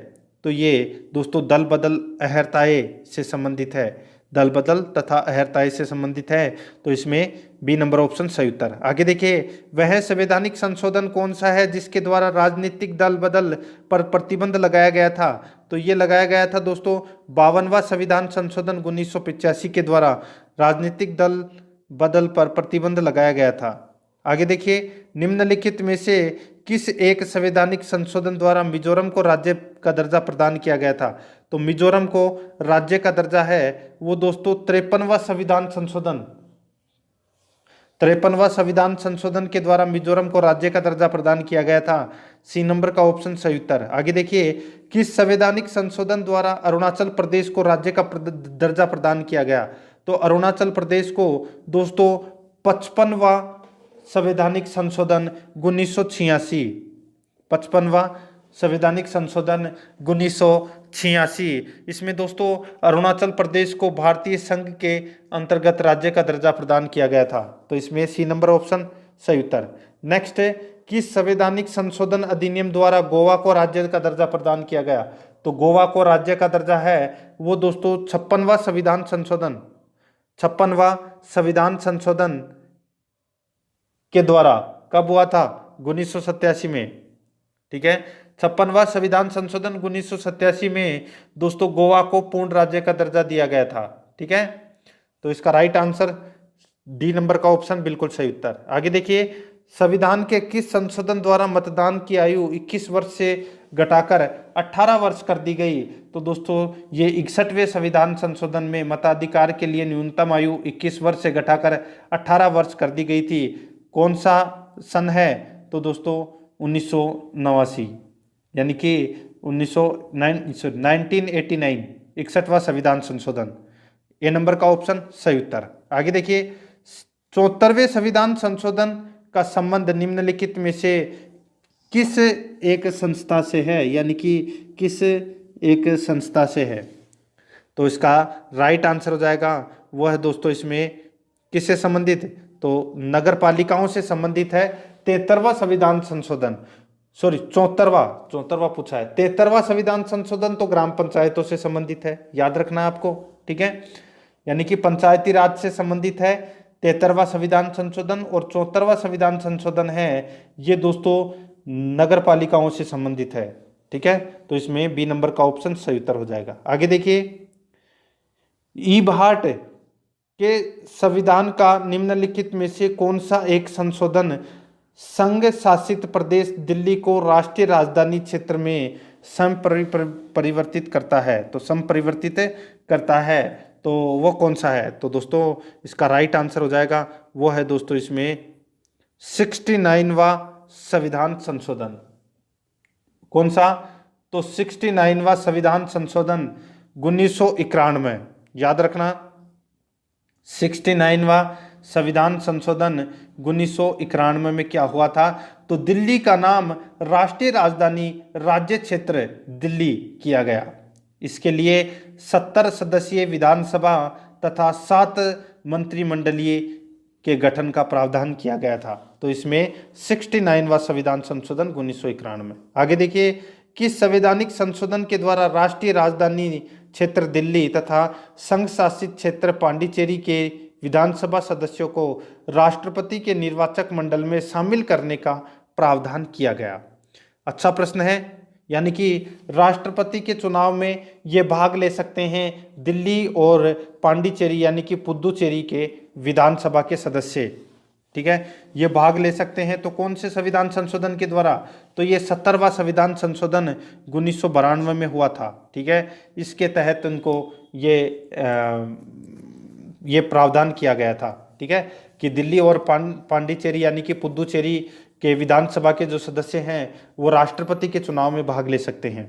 तो ये दोस्तों दल बदल अहर्ताए से संबंधित है, दल बदल तथा अहर्ताए से संबंधित है। तो इसमें बी नंबर ऑप्शन सही उत्तर। आगे देखिए, वह संवैधानिक संशोधन कौन सा है जिसके द्वारा राजनीतिक दल बदल पर प्रतिबंध लगाया गया था? तो ये लगाया गया था दोस्तों 52वां संविधान संशोधन 1985 के द्वारा राजनीतिक दल बदल पर प्रतिबंध लगाया गया था। आगे देखिए, निम्नलिखित में से किस एक संवैधानिक संशोधन द्वारा मिजोरम को राज्य का दर्जा प्रदान किया गया था? तो मिजोरम को राज्य का दर्जा है वो दोस्तों 53वां संविधान संशोधन, 53वां संविधान संशोधन के द्वारा मिजोरम को राज्य का दर्जा प्रदान किया गया था। सी नंबर का ऑप्शन सही उत्तर। आगे देखिए, किस संवैधानिक संशोधन द्वारा अरुणाचल प्रदेश को राज्य का दर्जा प्रदान किया गया? तो अरुणाचल प्रदेश को दोस्तों 55वां संवैधानिक संशोधन 1986, 55वां संवैधानिक संशोधन 1986, इसमें दोस्तों अरुणाचल प्रदेश को भारतीय संघ के अंतर्गत राज्य का दर्जा प्रदान किया गया था। तो इसमें सी नंबर ऑप्शन सही उत्तर। नेक्स्ट है, किस संवैधानिक संशोधन अधिनियम द्वारा गोवा को राज्य का दर्जा प्रदान किया गया? तो गोवा को राज्य का दर्जा है वो दोस्तों 56वां संविधान संशोधन, 56वां संविधान संशोधन के द्वारा कब हुआ था? 1987 में। ठीक है, 56वां संविधान संशोधन 1987 में दोस्तों गोवा को पूर्ण राज्य का दर्जा दिया गया था। ठीक है, तो इसका राइट आंसर डी नंबर का ऑप्शन बिल्कुल सही उत्तर। आगे देखिए, संविधान के किस संशोधन द्वारा मतदान की आयु 21 वर्ष से घटाकर 18 वर्ष कर दी गई? तो दोस्तों ये 61वें संविधान संशोधन में मताधिकार के लिए न्यूनतम आयु 21 वर्ष से घटाकर 18 वर्ष कर दी गई थी। कौन सा सन है? तो दोस्तों 1989, यानी कि 1989, 61वां संविधान संशोधन, ए नंबर का ऑप्शन सही उत्तर। आगे देखिए, 74वें संविधान संशोधन का संबंध निम्नलिखित में से किस एक संस्था से है, यानी कि किस एक संस्था से है। तो इसका राइट आंसर हो जाएगा वह है दोस्तों इसमें किससे संबंधित, तो नगर पालिकाओं से संबंधित है 73वां संविधान संशोधन, सॉरी 74वां पूछा है। 73वां संविधान संशोधन तो ग्राम पंचायतों से संबंधित है, याद रखना आपको, ठीक है, यानी कि पंचायती राज से संबंधित है 73वां संविधान संशोधन, और 74वां संविधान संशोधन है ये दोस्तों नगर पालिकाओं से संबंधित है, ठीक है। तो इसमें बी नंबर का ऑप्शन सही उत्तर हो जाएगा। आगे देखिए, ई भाट के संविधान का निम्नलिखित में से कौन सा एक संशोधन संघ शासित प्रदेश दिल्ली को राष्ट्रीय राजधानी क्षेत्र में संपरिवर्तित करता है, तो संपरिवर्तित करता है, तो वो कौन सा है। तो दोस्तों इसका राइट आंसर हो जाएगा वो है दोस्तों इसमें 69वां संविधान संशोधन। कौन सा, तो 69वां संविधान संशोधन 1991, याद रखना 69वां संविधान संशोधन 1991 में क्या हुआ था, तो दिल्ली का नाम राष्ट्रीय राजधानी राज्य क्षेत्र दिल्ली किया गया। इसके लिए 70 सदस्यीय विधानसभा तथा 7 मंत्रिमंडलीय के गठन का प्रावधान किया गया था। तो इसमें 69वां संविधान संशोधन 1991। आगे देखिए, किस संवैधानिक संशोधन के द्वारा राष्ट्रीय राजधानी क्षेत्र दिल्ली तथा संघ शासित क्षेत्र पांडिचेरी के विधानसभा सदस्यों को राष्ट्रपति के निर्वाचक मंडल में शामिल करने का प्रावधान किया गया। अच्छा प्रश्न है, यानी कि राष्ट्रपति के चुनाव में ये भाग ले सकते हैं दिल्ली और पांडिचेरी यानी कि पुदुचेरी के विधानसभा के सदस्य, ठीक है, ये भाग ले सकते हैं। तो कौन से संविधान संशोधन के द्वारा, तो ये 70वां संविधान संशोधन 1992 में हुआ था, ठीक है। इसके तहत उनको ये प्रावधान किया गया था, ठीक है, कि दिल्ली और पांडिचेरी यानी कि पुदुचेरी के विधानसभा के जो सदस्य हैं वो राष्ट्रपति के चुनाव में भाग ले सकते हैं।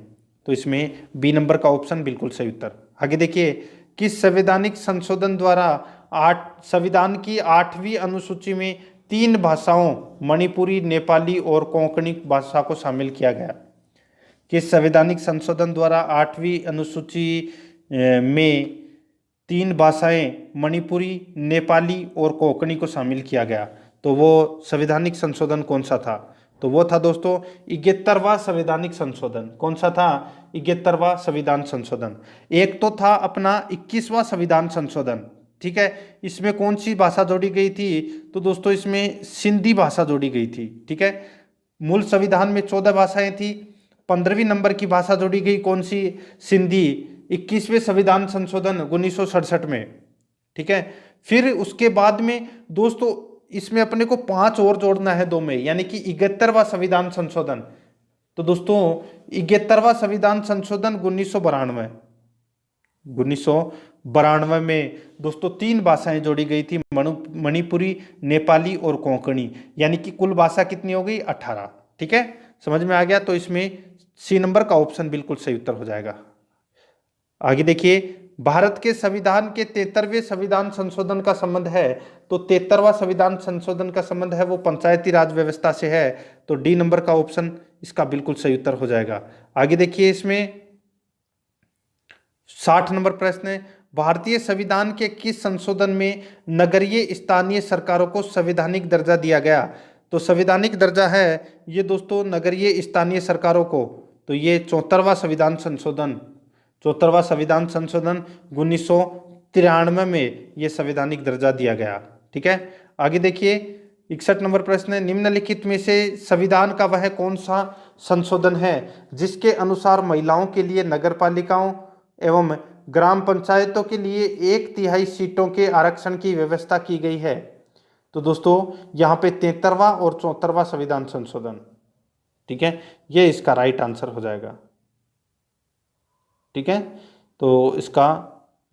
तो इसमें बी नंबर का ऑप्शन बिल्कुल सही उत्तर। आगे देखिए, किस संवैधानिक संशोधन द्वारा संविधान की 8वीं अनुसूची में 3 भाषाओं मणिपुरी, नेपाली और कोंकणी भाषा को शामिल किया गया। किस संवैधानिक संशोधन द्वारा 8वीं अनुसूची में 3 भाषाएं मणिपुरी, नेपाली और कोंकणी को शामिल किया गया। तो वो संवैधानिक संशोधन कौन सा था, तो वो था दोस्तों 71वां संवैधानिक संशोधन। कौन सा था, 71वां संविधान संशोधन। एक तो था अपना 21वां संविधान संशोधन, ठीक है, इसमें कौन सी भाषा जोड़ी गई थी, तो दोस्तों इसमें सिंधी भाषा जोड़ी गई थी, ठीक है। मूल संविधान में 14 भाषाएं थी, 15वीं नंबर की भाषा जोड़ी गई कौन सी, सिंधी, 21वें संविधान संशोधन 1967 में, ठीक है। फिर उसके बाद में दोस्तों इसमें अपने को 5 और जोड़ना है 2 में, यानी कि 71वां संविधान संशोधन। तो दोस्तों 71वां संविधान संशोधन 1992 में दोस्तों 3 भाषाएं जोड़ी गई थी, मणिपुरी, नेपाली और कोंकणी, यानी कि कुल भाषा कितनी हो गई 18, ठीक है, समझ में आ गया। तो इसमें सी नंबर का ऑप्शन बिल्कुल सही उत्तर हो जाएगा। आगे देखिए, भारत के संविधान के 73वें संविधान संशोधन का संबंध है, तो 73वां संविधान संशोधन का संबंध है वो पंचायती राज व्यवस्था से है। तो डी नंबर का ऑप्शन इसका बिल्कुल सही उत्तर हो जाएगा। आगे देखिए, इसमें 60 नंबर प्रश्न है, भारतीय संविधान के किस संशोधन में नगरीय स्थानीय सरकारों को संवैधानिक दर्जा दिया गया। तो संवैधानिक दर्जा है ये दोस्तों नगरीय स्थानीय सरकारों को, तो ये 74वां संविधान संशोधन 1993 में ये संवैधानिक दर्जा दिया गया, ठीक है। आगे देखिए, 61 नंबर प्रश्न है, निम्नलिखित में से संविधान का वह कौन सा संशोधन है जिसके अनुसार महिलाओं के लिए नगर पालिकाओं एवं ग्राम पंचायतों के लिए 1/3 सीटों के आरक्षण की व्यवस्था की गई है। तो दोस्तों यहाँ पे 73वां और 74वां संविधान संशोधन, ठीक है, ये इसका राइट आंसर हो जाएगा, ठीक है। तो इसका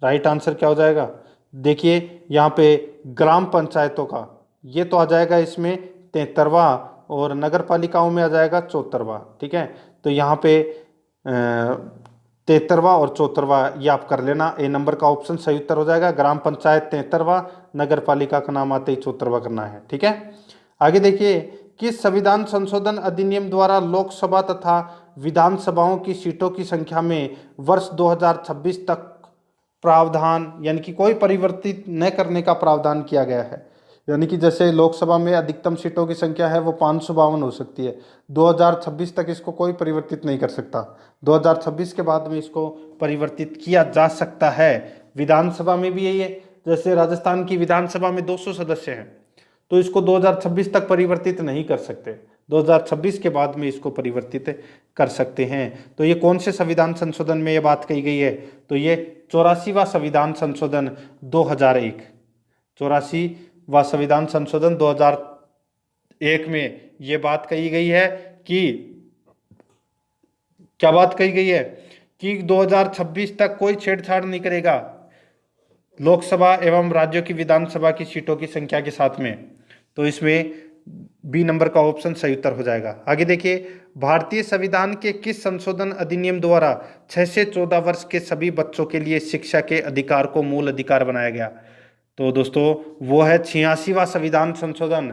राइट आंसर क्या हो जाएगा, देखिए यहाँ पे ग्राम पंचायतों का ये तो आ जाएगा इसमें 73वां और नगर पालिकाओं में आ जाएगा 74वां, ठीक है। तो यहाँ पे 73वां और 74वां ये आप कर लेना। ए नंबर का ऑप्शन सही उत्तर हो जाएगा। ग्राम पंचायत 73वां, नगर पालिका का नाम आते ही 74वां करना है। ठीक है, आगे देखिए, किस संविधान संशोधन अधिनियम द्वारा लोकसभा तथा विधानसभाओं की सीटों की संख्या में वर्ष 2026 तक प्रावधान यानी कि कोई परिवर्तित न करने का प्रावधान किया गया है? यानी कि जैसे लोकसभा में अधिकतम सीटों की संख्या है वो 552 हो सकती है, 2026 तक इसको कोई परिवर्तित नहीं कर सकता। 2026 के बाद में इसको परिवर्तित किया जा सकता है। विधानसभा में भी यही है, जैसे राजस्थान की विधानसभा में 200 सदस्य हैं, तो इसको 2026 तक परिवर्तित नहीं कर सकते, 2026 के बाद में इसको परिवर्तित कर सकते हैं। तो ये कौन से संविधान संशोधन में ये बात कही गई है? तो ये 84वां संविधान संशोधन 2001, 84वां संविधान संशोधन 2001 में ये बात कही गई है कि क्या बात कही गई है कि 2026 तक कोई छेड़छाड़ नहीं करेगा लोकसभा एवं राज्यों की विधानसभा की सीटों की संख्या के साथ में। तो इसमें बी नंबर का ऑप्शन सही उत्तर हो जाएगा। आगे देखिए, भारतीय संविधान के किस संशोधन अधिनियम द्वारा 6 से 14 वर्ष के सभी बच्चों के लिए शिक्षा के अधिकार को मूल अधिकार बनाया गया? तो दोस्तों वो है 86वां संविधान संशोधन,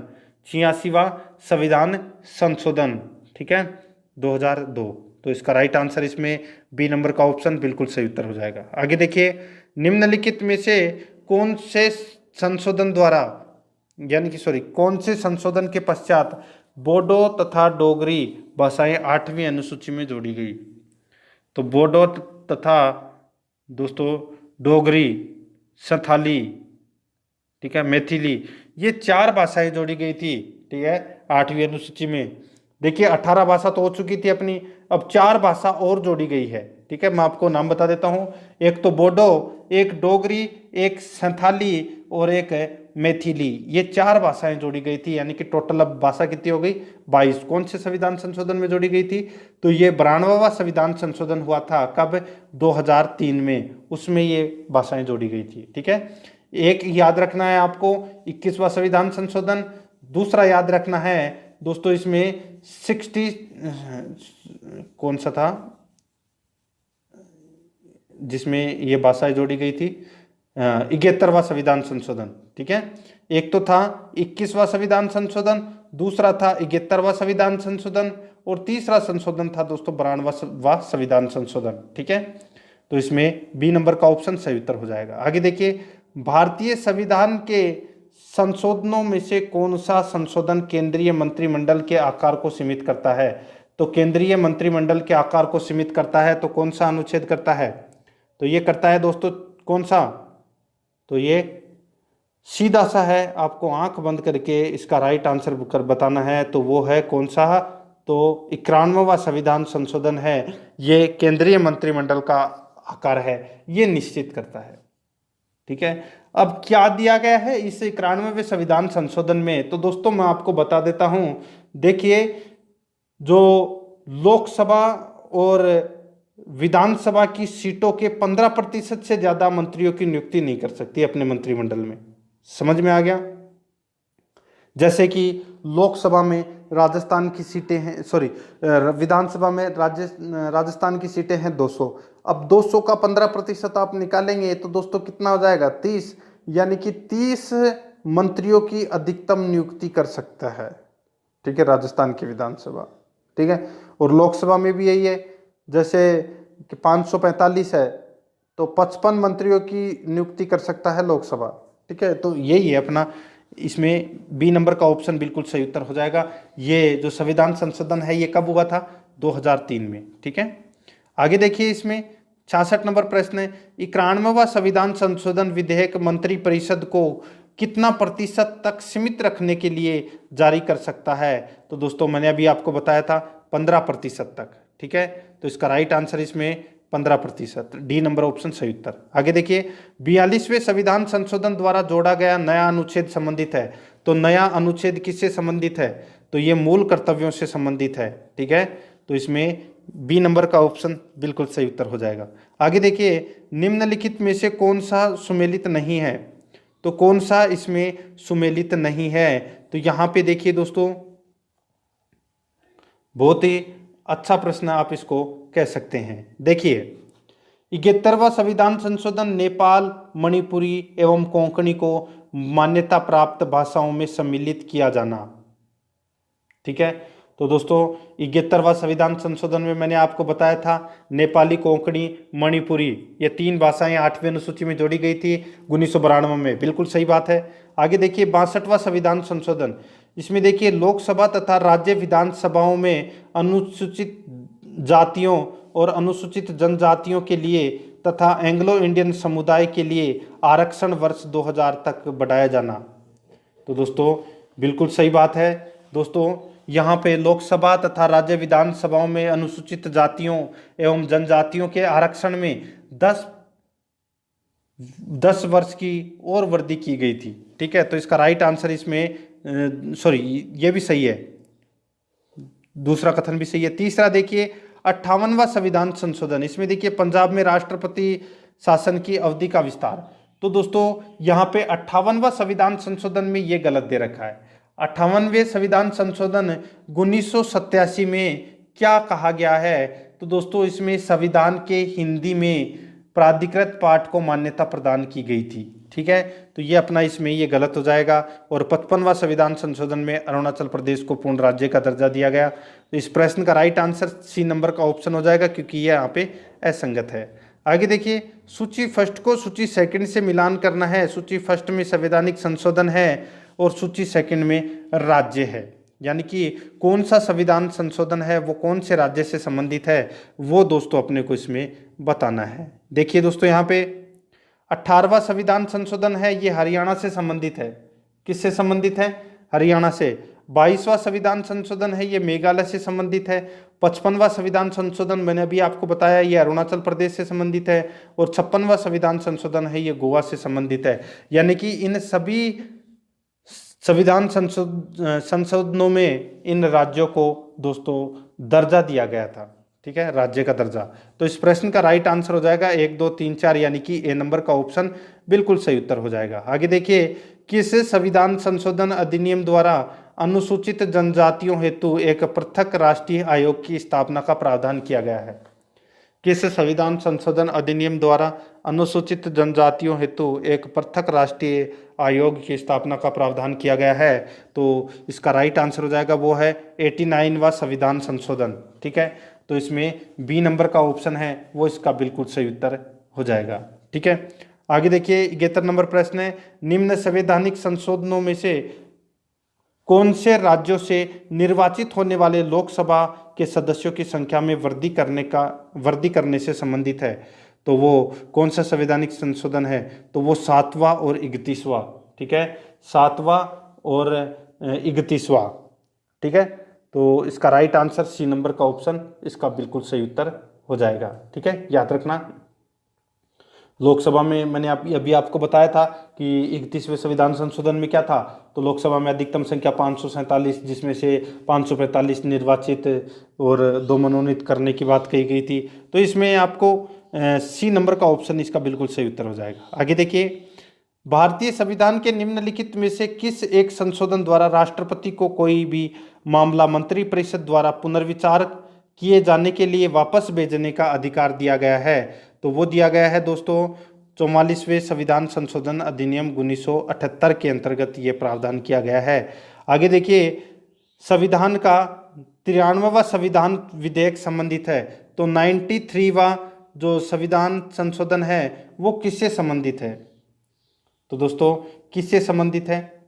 86वां संविधान संशोधन, ठीक है, 2002। तो इसका राइट आंसर इसमें बी नंबर का ऑप्शन बिल्कुल सही उत्तर हो जाएगा। आगे देखिए, निम्नलिखित में से कौन से संशोधन द्वारा यानी कि कौन से संशोधन के पश्चात बोडो तथा डोगरी भाषाएं 8वीं अनुसूची में जोड़ी गई? तो बोडो तथा दोस्तों डोगरी, संथाली, ठीक है, मैथिली, ये 4 भाषाएं जोड़ी गई थी, ठीक है, 8वीं अनुसूची में। देखिए 18 भाषा तो हो चुकी थी अपनी, अब 4 भाषा और जोड़ी गई है, ठीक है। मैं आपको नाम बता देता हूं, एक तो बोडो, एक डोगरी, एक संथाली और एक मैथिली, ये 4 भाषाएं जोड़ी गई थी, यानी कि टोटल अब भाषा कितनी हो गई? 22। कौन से संविधान संशोधन में जोड़ी गई थी? तो ये 92वां संविधान संशोधन हुआ था, कब? 2003 में, उसमें ये भाषाएं जोड़ी गई थी, ठीक है। एक याद रखना है आपको 21वां संविधान संशोधन, दूसरा याद रखना है दोस्तों इसमें 60 कौन सा था जिसमें ये भाषाएं जोड़ी गई थी? 71वां संविधान संशोधन, ठीक है। एक तो था 21वां संविधान संशोधन, दूसरा था 71वां संविधान संशोधन और तीसरा संशोधन था दोस्तों 92वां संविधान संशोधन, ठीक है। तो इसमें बी नंबर का ऑप्शन सही उत्तर हो जाएगा। आगे देखिए, भारतीय संविधान के संशोधनों में से कौन सा संशोधन केंद्रीय मंत्रिमंडल के आकार को सीमित करता है? तो केंद्रीय मंत्रिमंडल के आकार को सीमित करता है तो कौन सा अनुच्छेद करता है? तो ये करता है दोस्तों कौन सा? तो ये सीधा सा है, आपको आंख बंद करके इसका राइट आंसर कर बताना है, तो वो है कौन सा? तो 91वां संविधान संशोधन है, ये केंद्रीय मंत्रिमंडल का आकार है, ये निश्चित करता है, ठीक है। अब क्या दिया गया है इस 91वें संविधान संशोधन में? तो दोस्तों मैं आपको बता देता हूं, देखिए जो लोकसभा और विधानसभा की सीटों के 15% से ज्यादा मंत्रियों की नियुक्ति नहीं कर सकती अपने मंत्रिमंडल में। समझ में आ गया? जैसे कि लोकसभा में राजस्थान की सीटें हैं, विधानसभा में राजस्थान की सीटें हैं 200। अब 200 का 15% आप निकालेंगे तो दोस्तों कितना हो जाएगा? 30, यानी कि 30 मंत्रियों की अधिकतम नियुक्ति कर सकता है, ठीक है, राजस्थान की विधानसभा, ठीक है। और लोकसभा में भी यही है, जैसे कि 545 है तो 55 मंत्रियों की नियुक्ति कर सकता है लोकसभा, ठीक है। तो यही है अपना, इसमें बी नंबर का ऑप्शन बिल्कुल सही उत्तर हो जाएगा। ये जो संविधान संशोधन है ये कब हुआ था? 2003 में, ठीक है। आगे देखिए, इसमें 66 नंबर प्रश्न है, 91वां संविधान संशोधन विधेयक मंत्रिपरिषद को कितना प्रतिशत तक सीमित रखने के लिए जारी कर सकता है? तो दोस्तों मैंने अभी आपको बताया था 15% तक, ठीक है। तो इसका राइट आंसर इसमें 15%, डी नंबर ऑप्शन सही उत्तर। आगे देखिए, 42वें संविधान संशोधन द्वारा जोड़ा गया नया अनुच्छेद संबंधित है। तो नया अनुच्छेद किससे संबंधित है? तो ये मूल कर्तव्यों से संबंधित है, ठीक है। तो इसमें बी नंबर का ऑप्शन बिल्कुल सही उत्तर हो जाएगा। आगे देखिए, निम्नलिखित में से कौन सा सुमेलित नहीं है? तो कौन सा इसमें सुमेलित नहीं है? तो यहां पे देखिए दोस्तों, बहुत ही अच्छा प्रश्न आप इसको कह सकते हैं। देखिए 71वां संविधान संशोधन नेपाल, मणिपुरी एवं कोंकणी को मान्यता प्राप्त भाषाओं में सम्मिलित किया जाना। ठीक है, तो दोस्तों 71वां संविधान संशोधन में मैंने आपको बताया था नेपाली, कोंकणी, मणिपुरी ये 3 भाषाएं 8वीं अनुसूची में जोड़ी गई थी 1992 में। बिल्कुल सही बात है। आगे देखिए 62वां संविधान संशोधन, इसमें देखिए लोकसभा तथा राज्य विधानसभाओं में अनुसूचित जातियों और अनुसूचित जनजातियों के लिए तथा एंग्लो इंडियन समुदाय के लिए आरक्षण वर्ष 2000 तक बढ़ाया जाना। तो दोस्तों बिल्कुल सही बात है। दोस्तों यहाँ पे लोकसभा तथा राज्य विधानसभाओं में अनुसूचित जातियों एवं जनजातियों के आरक्षण में 10 वर्ष की और वृद्धि की गई थी। ठीक है, तो इसका राइट आंसर इसमें सॉरी ये भी सही है, दूसरा कथन भी सही है। तीसरा देखिए 58वां संविधान संशोधन, इसमें देखिए पंजाब में राष्ट्रपति शासन की अवधि का विस्तार। तो दोस्तों यहाँ पे 58वां संविधान संशोधन में ये गलत दे रखा है। 58वें संविधान संशोधन 1987 में क्या कहा गया है, तो दोस्तों इसमें संविधान के हिंदी में प्राधिकृत पाठ को मान्यता प्रदान की गई थी। ठीक है, तो ये अपना इसमें ये गलत हो जाएगा। और 55वां संविधान संशोधन में अरुणाचल प्रदेश को पूर्ण राज्य का दर्जा दिया गया। तो इस प्रश्न का राइट आंसर सी नंबर का ऑप्शन हो जाएगा, क्योंकि ये यहाँ पे असंगत है। आगे देखिए सूची फर्स्ट को सूची सेकंड से मिलान करना है। सूची फर्स्ट में संवैधानिक संशोधन है और सूची सेकंड में राज्य है, यानी कि कौन सा संविधान संशोधन है वो कौन से राज्य से संबंधित है वो दोस्तों अपने को इसमें बताना है। देखिए दोस्तों यहाँ पे 18वां संविधान संशोधन है, ये हरियाणा से संबंधित है। किससे संबंधित है? हरियाणा से। 22वां संविधान संशोधन है, ये मेघालय से संबंधित है। 55वां संविधान संशोधन मैंने अभी आपको बताया ये अरुणाचल प्रदेश से संबंधित है। और 56वां संविधान संशोधन है, ये गोवा से संबंधित है। यानी कि इन सभी संविधान संशोधनों में इन राज्यों को दोस्तों दर्जा दिया गया था। ठीक है, राज्य का दर्जा। तो इस प्रश्न का राइट आंसर हो जाएगा 1, 2, 3, 4, यानी कि ए नंबर का ऑप्शन बिल्कुल सही उत्तर हो जाएगा। आगे देखिए किस संविधान संशोधन अधिनियम द्वारा अनुसूचित जनजातियों हेतु एक पृथक राष्ट्रीय आयोग की स्थापना का प्रावधान किया गया है? किस संविधान संशोधन अधिनियम द्वारा अनुसूचित जनजातियों हेतु एक पृथक राष्ट्रीय आयोग की स्थापना का प्रावधान किया गया है? तो इसका राइट आंसर हो जाएगा वो है 89वां संविधान संशोधन। ठीक है, तो इसमें बी नंबर का ऑप्शन है वो इसका बिल्कुल सही उत्तर हो जाएगा। ठीक है, आगे देखिए 71 नंबर प्रश्न है, निम्न संवैधानिक संशोधनों में से कौन से राज्यों से निर्वाचित होने वाले लोकसभा के सदस्यों की संख्या में वृद्धि करने से संबंधित है? तो वो कौन सा संवैधानिक संशोधन है? तो वो 7वां और 31वां। ठीक है, 7वां और 31वां। ठीक है, तो इसका राइट आंसर सी नंबर का ऑप्शन इसका बिल्कुल सही उत्तर हो जाएगा। ठीक है, याद रखना। लोकसभा में मैंने अभी आपको बताया था कि 31वें संविधान संशोधन में क्या था, तो लोकसभा में अधिकतम संख्या 547, जिसमें से 545 निर्वाचित और 2 मनोनीत करने की बात कही गई थी। तो इसमें आपको सी नंबर का ऑप्शन इसका बिल्कुल सही उत्तर हो जाएगा। आगे देखिए भारतीय संविधान के निम्नलिखित में से किस एक संशोधन द्वारा राष्ट्रपति को कोई भी मामला मंत्रिपरिषद द्वारा पुनर्विचार किए जाने के लिए वापस भेजने का अधिकार दिया गया है? तो वो दिया गया है दोस्तों 44वें संविधान संशोधन अधिनियम 1978 के अंतर्गत ये प्रावधान किया गया है। आगे देखिए संविधान का 93वां संविधान विधेयक संबंधित है। तो 93वां जो संविधान संशोधन है वो किससे संबंधित है? तो दोस्तों किससे संबंधित है?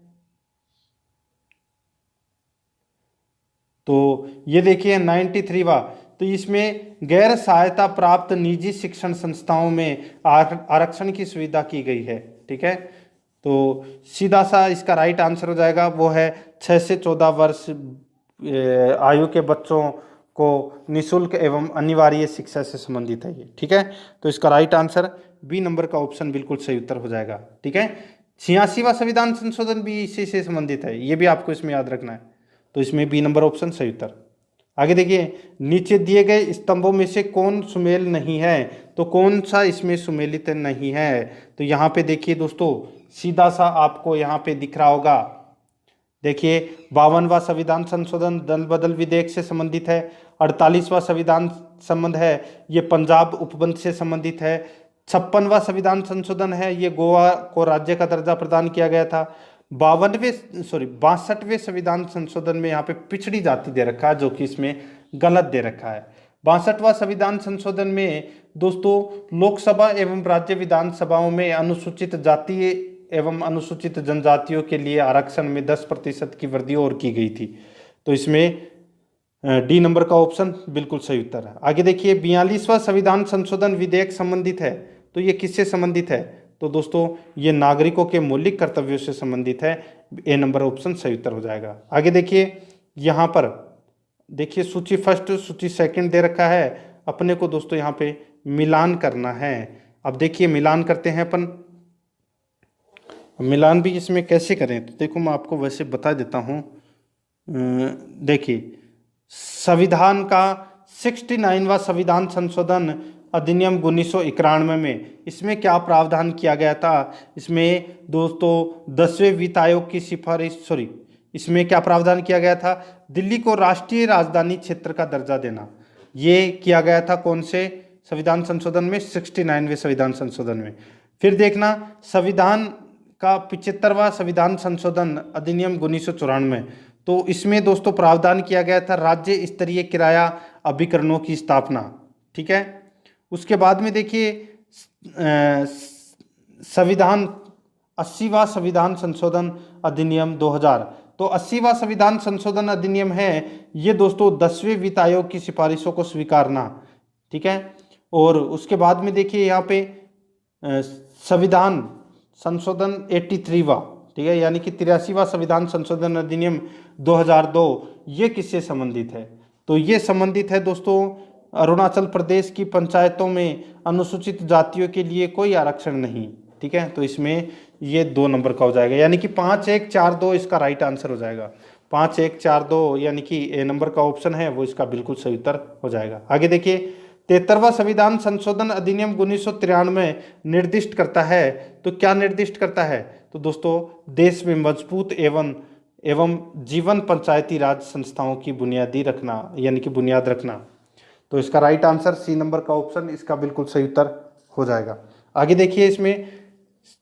तो ये देखिए 93वां, तो इसमें गैर सहायता प्राप्त निजी शिक्षण संस्थाओं में आरक्षण की सुविधा की गई है। ठीक है, तो सीधा सा इसका राइट आंसर हो जाएगा वो है 6 से 14 वर्ष आयु के बच्चों को निःशुल्क एवं अनिवार्य शिक्षा से संबंधित है ये। ठीक है, तो इसका राइट आंसर बी नंबर का ऑप्शन बिल्कुल सही उत्तर हो जाएगा। ठीक है, 86वां संविधान संशोधन भी इसी से संबंधित है, ये भी आपको इसमें याद रखना है। तो इसमें बी नंबर ऑप्शन सही उत्तर। आगे देखिए नीचे दिए गए स्तंभों में से कौन सुमेल नहीं है? तो कौन सा इसमें सुमेलित नहीं है? तो यहाँ पे देखिए दोस्तों सीधा सा आपको यहाँ पे दिख रहा होगा देखिए 52वां संविधान संशोधन दल बदल विधेयक से संबंधित है। 48वां संविधान संबंध है ये पंजाब उपबंध से संबंधित है। 56वां संविधान संशोधन है ये गोवा को राज्य का दर्जा प्रदान किया गया था। 62वें संविधान संशोधन में यहाँ पे पिछड़ी जाति दे रखा है जो कि इसमें गलत दे रखा है। 62वां संविधान संशोधन में दोस्तों लोकसभा एवं राज्य विधानसभाओं में अनुसूचित जाति एवं अनुसूचित जनजातियों के लिए आरक्षण में 10% की वृद्धि और की गई थी। तो इसमें डी नंबर का ऑप्शन बिल्कुल सही उत्तर है। आगे देखिए 42वां संविधान संशोधन विधेयक संबंधित है, तो ये किससे संबंधित है? तो दोस्तों ये नागरिकों के मौलिक कर्तव्यों से संबंधित है। ए नंबर ऑप्शन सही उत्तर हो जाएगा। आगे देखिए यहाँ पर देखिए सूची फर्स्ट सूची सेकंड दे रखा है, अपने को दोस्तों यहाँ पे मिलान करना है। अब देखिए मिलान करते हैं अपन, मिलान भी इसमें कैसे करें तो देखो मैं आपको वैसे बता देता हूँ। देखिए संविधान का 69वां संविधान संशोधन अधिनियम 1991 में इसमें क्या प्रावधान किया गया था? इसमें दोस्तों 10वें वित्त आयोग की सिफारिश इसमें क्या प्रावधान किया गया था? दिल्ली को राष्ट्रीय राजधानी क्षेत्र का दर्जा देना। ये किया गया था कौन से संविधान संशोधन में? 69वें संविधान संशोधन में। फिर देखना संविधान का 75वां संविधान संशोधन अधिनियम 1994, तो इसमें दोस्तों प्रावधान किया गया था राज्य स्तरीय किराया अभिकरणों की स्थापना। ठीक है। उसके बाद में देखिए संविधान 80वां संविधान संशोधन अधिनियम 2000, तो 80वां संविधान संशोधन अधिनियम है ये दोस्तों 10वें वित्त आयोग की सिफारिशों को स्वीकारना। ठीक है। और उसके बाद में देखिए यहाँ पे संविधान संशोधन 83वां, ठीक है, यानी कि 83वां संविधान संशोधन अधिनियम 2002, ये किससे संबंधित है? तो ये संबंधित है दोस्तों अरुणाचल प्रदेश की पंचायतों में अनुसूचित जातियों के लिए कोई आरक्षण नहीं। ठीक है, तो इसमें ये 2 नंबर का हो जाएगा, यानी कि 5, 1, 4, 2 इसका राइट आंसर हो जाएगा। 5, 1, 4, 2 यानी कि ए नंबर का ऑप्शन है वो इसका बिल्कुल सही उत्तर हो जाएगा। आगे देखिए 73वां संविधान संशोधन अधिनियम 1993 निर्दिष्ट करता है, तो क्या निर्दिष्ट करता है? तो दोस्तों देश में मजबूत एवं जीवन पंचायती राज संस्थाओं की बुनियादी रखना, यानी कि बुनियाद रखना। तो इसका राइट आंसर सी नंबर का ऑप्शन इसका बिल्कुल सही उत्तर हो जाएगा। आगे देखिए इसमें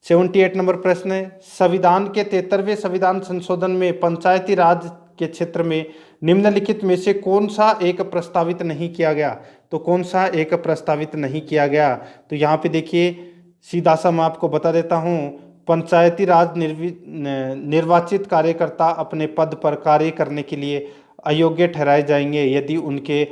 78 नंबर प्रश्न है, संविधान के 73वें संविधान संशोधन में पंचायती राज के क्षेत्र में निम्नलिखित में से कौन सा एक प्रस्तावित नहीं किया गया? तो कौन सा एक प्रस्तावित नहीं किया गया? तो यहाँ पे देखिए सीधा सा मैं आपको बता देता हूँ, पंचायती राज निर्वाचित कार्यकर्ता अपने पद पर कार्य करने के लिए अयोग्य ठहराए जाएंगे यदि उनके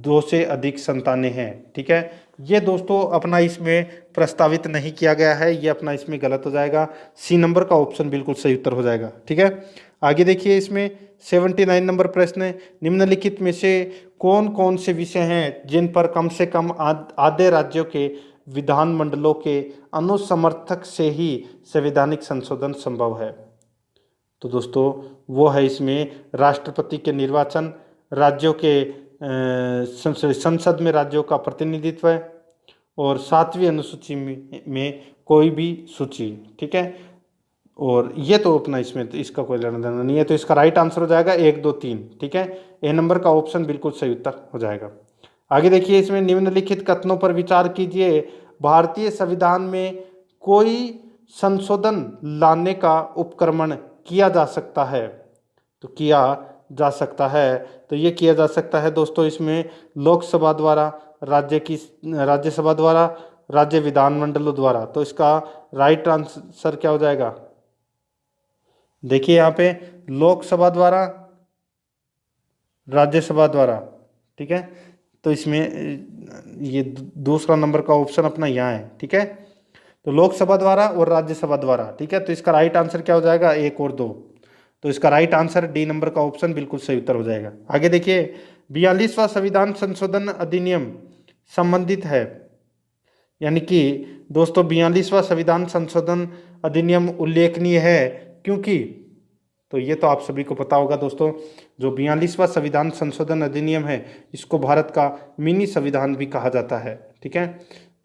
2 से अधिक संतानें हैं। ठीक है, ये दोस्तों अपना इसमें प्रस्तावित नहीं किया गया है, ये अपना इसमें गलत हो जाएगा। सी नंबर का ऑप्शन बिल्कुल सही उत्तर हो जाएगा। ठीक है, आगे देखिए इसमें 79 नंबर प्रश्न है, निम्नलिखित में से कौन कौन से विषय हैं जिन पर कम से कम आधे राज्यों के विधानमंडलों के अनुसमर्थक से ही संवैधानिक संशोधन संभव है? तो दोस्तों वो है इसमें राष्ट्रपति के निर्वाचन, राज्यों के संसद में राज्यों का प्रतिनिधित्व है, और 7वीं अनुसूची में कोई भी सूची। ठीक है, और ये तो अपना इसमें तो इसका कोई लेना देना नहीं है, तो इसका राइट आंसर हो जाएगा 1, 2, 3। ठीक है, ए नंबर का ऑप्शन बिल्कुल सही उत्तर हो जाएगा। आगे देखिए इसमें निम्नलिखित कथनों पर विचार कीजिए, भारतीय संविधान में कोई संशोधन लाने का उपक्रमण किया जा सकता है? तो किया जा सकता है, तो ये किया जा सकता है दोस्तों इसमें लोकसभा द्वारा, राज्यसभा द्वारा, राज्य विधानमंडलों द्वारा। तो इसका राइट आंसर क्या हो जाएगा? देखिए यहाँ पे लोकसभा द्वारा, राज्यसभा द्वारा। ठीक है, तो इसमें ये दूसरा नंबर का ऑप्शन अपना यहाँ है। ठीक है, तो लोकसभा द्वारा और राज्यसभा द्वारा। ठीक है, तो इसका राइट आंसर क्या हो जाएगा? 1 और 2। तो इसका राइट आंसर डी नंबर का ऑप्शन बिल्कुल सही उत्तर हो जाएगा। आगे देखिए 42वां संविधान संशोधन अधिनियम संबंधित है, यानी कि दोस्तों 42वां संविधान संशोधन अधिनियम उल्लेखनीय है क्योंकि, तो ये तो आप सभी को पता होगा दोस्तों, जो 42वां संविधान संशोधन अधिनियम है इसको भारत का मिनी संविधान भी कहा जाता है। ठीक है,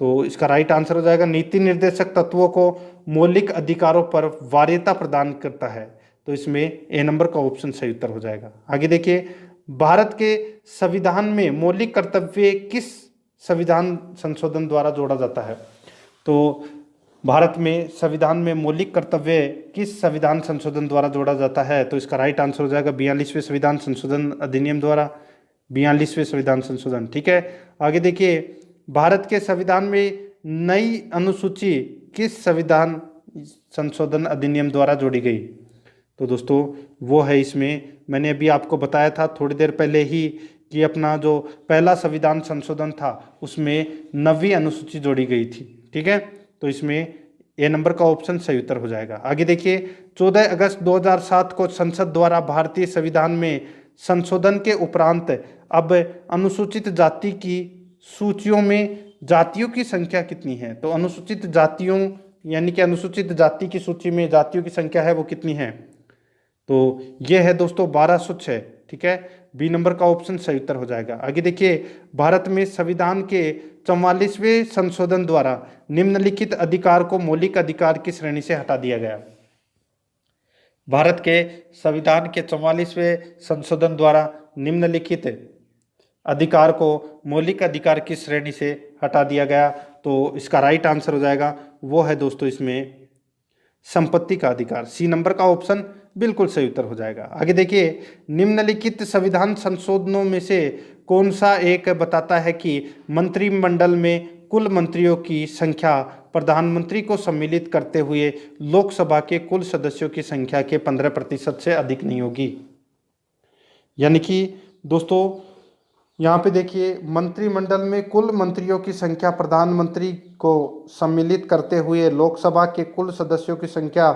तो इसका राइट आंसर हो जाएगा नीति निर्देशक तत्वों को मौलिक अधिकारों पर वरीयता प्रदान करता है। तो इसमें ए नंबर का ऑप्शन सही उत्तर हो जाएगा। आगे देखिए, भारत के संविधान में मौलिक कर्तव्य किस संविधान संशोधन द्वारा जोड़ा जाता है? तो भारत में संविधान में मौलिक कर्तव्य किस संविधान संशोधन द्वारा जोड़ा जाता है? तो इसका राइट आंसर हो जाएगा 42वें संविधान संशोधन अधिनियम द्वारा, 42वें संविधान संशोधन। ठीक है, आगे देखिए, भारत के संविधान में नई अनुसूची किस संविधान संशोधन अधिनियम द्वारा जोड़ी गई? तो दोस्तों वो है, इसमें मैंने अभी आपको बताया था थोड़ी देर पहले ही कि अपना जो पहला संविधान संशोधन था उसमें 9वीं अनुसूची जोड़ी गई थी। ठीक है, तो इसमें ए नंबर का ऑप्शन सही उत्तर हो जाएगा। आगे देखिए, 14 अगस्त 2007 को संसद द्वारा भारतीय संविधान में संशोधन के उपरांत अब अनुसूचित जाति की सूचियों में जातियों की संख्या कितनी है? तो अनुसूचित जातियों यानी कि अनुसूचित जाति की सूची में जातियों की संख्या है वो कितनी है? तो ये है दोस्तों 1206। ठीक है, बी नंबर का ऑप्शन सही उत्तर हो जाएगा। आगे देखिए, भारत में संविधान के 44वें संशोधन द्वारा निम्नलिखित अधिकार को मौलिक अधिकार की श्रेणी से हटा दिया गया। भारत के संविधान के 44वें संशोधन द्वारा निम्नलिखित अधिकार को मौलिक अधिकार की श्रेणी से हटा दिया गया। तो इसका राइट आंसर हो जाएगा, वो है दोस्तों इसमें संपत्ति का अधिकार। सी नंबर का ऑप्शन बिल्कुल सही उत्तर हो जाएगा। आगे देखिए, निम्नलिखित संविधान संशोधनों में से कौन सा एक बताता है कि मंत्रिमंडल में कुल मंत्रियों की संख्या प्रधानमंत्री को सम्मिलित करते हुए लोकसभा के कुल सदस्यों की संख्या के 15% से अधिक नहीं होगी? यानी कि दोस्तों यहाँ पे देखिए, मंत्रिमंडल में कुल मंत्रियों की संख्या प्रधानमंत्री को सम्मिलित करते हुए लोकसभा के कुल सदस्यों की संख्या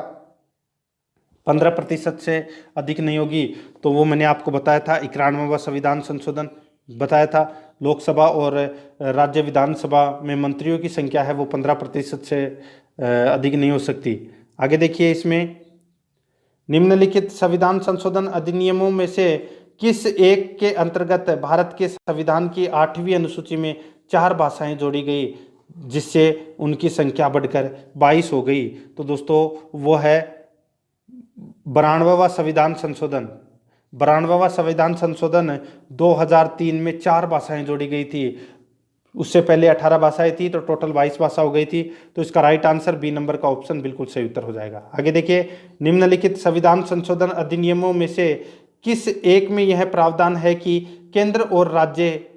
15% से अधिक नहीं होगी। तो वो मैंने आपको बताया था, 91वां संविधान संशोधन बताया था। लोकसभा और राज्य विधानसभा में मंत्रियों की संख्या है वो 15% से अधिक नहीं हो सकती। आगे देखिए, इसमें निम्नलिखित संविधान संशोधन अधिनियमों में से किस एक के अंतर्गत भारत के संविधान की 8वीं अनुसूची में 4 भाषाएं जोड़ी गई जिससे उनकी संख्या बढ़कर 22 हो गई? तो दोस्तों वो है 92वां संविधान संशोधन। 92वां संविधान संशोधन 2003 में 4 भाषाएं जोड़ी गई थी। उससे पहले 18 भाषाएं थी, तो टोटल 22 भाषा हो गई थी। तो इसका राइट आंसर बी नंबर का ऑप्शन बिल्कुल सही उत्तर हो जाएगा। आगे देखिए, निम्नलिखित संविधान संशोधन अधिनियमों में से किस एक में यह प्रावधान है कि केंद्र और राज्य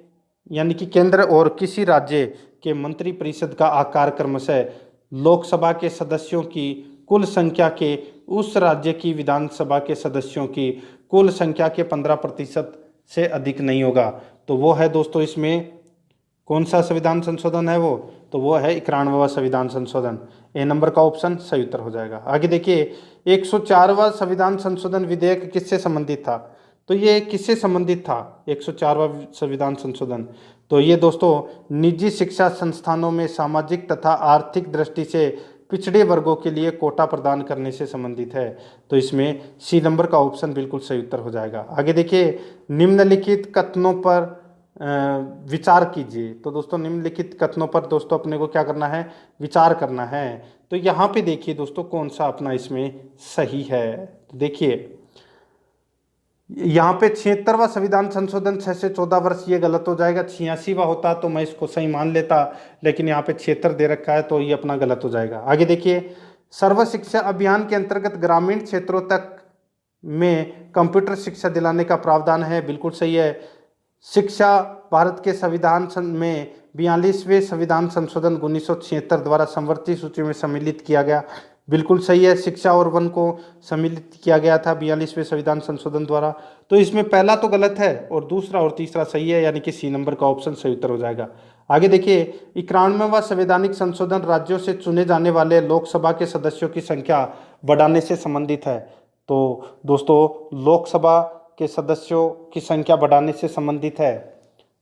यानी कि केंद्र और किसी राज्य के मंत्रिपरिषद का आकार क्रमशः लोकसभा के सदस्यों की कुल संख्या के उस राज्य की विधानसभा के सदस्यों की कुल संख्या के 15% से अधिक नहीं होगा? तो वो है दोस्तों, इसमें कौन सा संविधान संशोधन है वो? तो वो है 91वां संविधान संशोधन। ए नंबर का ऑप्शन सही उत्तर हो जाएगा। आगे देखिए, 104वां संविधान संशोधन विधेयक किससे संबंधित था? तो ये किससे संबंधित था 104वां संविधान संशोधन? तो ये दोस्तों निजी शिक्षा संस्थानों में सामाजिक तथा आर्थिक दृष्टि से पिछड़े वर्गों के लिए कोटा प्रदान करने से संबंधित है। तो इसमें सी नंबर का ऑप्शन बिल्कुल सही उत्तर हो जाएगा। आगे देखिए, निम्नलिखित कथनों पर विचार कीजिए। तो दोस्तों निम्नलिखित कथनों पर दोस्तों अपने को क्या करना है? विचार करना है। तो यहाँ पे देखिए दोस्तों कौन सा अपना इसमें सही है। तो देखिए, यहाँ पे 76वां संविधान संशोधन 6 से 14 वर्ष, ये गलत हो जाएगा। 86वां होता तो मैं इसको सही मान लेता, लेकिन यहाँ पे 76 दे रखा है तो ये अपना गलत हो जाएगा। आगे देखिए, सर्व शिक्षा अभियान के अंतर्गत ग्रामीण क्षेत्रों तक में कंप्यूटर शिक्षा दिलाने का प्रावधान है, बिल्कुल सही है। शिक्षा भारत के संविधान में 42वें संविधान संशोधन 1976 द्वारा समवर्ती सूची में सम्मिलित किया गया, बिल्कुल सही है। शिक्षा और वन को सम्मिलित किया गया था 42वें संविधान संशोधन द्वारा। तो इसमें पहला तो गलत है और दूसरा और तीसरा सही है, यानी कि सी नंबर का ऑप्शन सही उत्तर हो जाएगा। आगे देखिए, 91वां संवैधानिक संशोधन राज्यों से चुने जाने वाले लोकसभा के सदस्यों की संख्या बढ़ाने से संबंधित है। तो दोस्तों लोकसभा के सदस्यों की संख्या बढ़ाने से संबंधित है,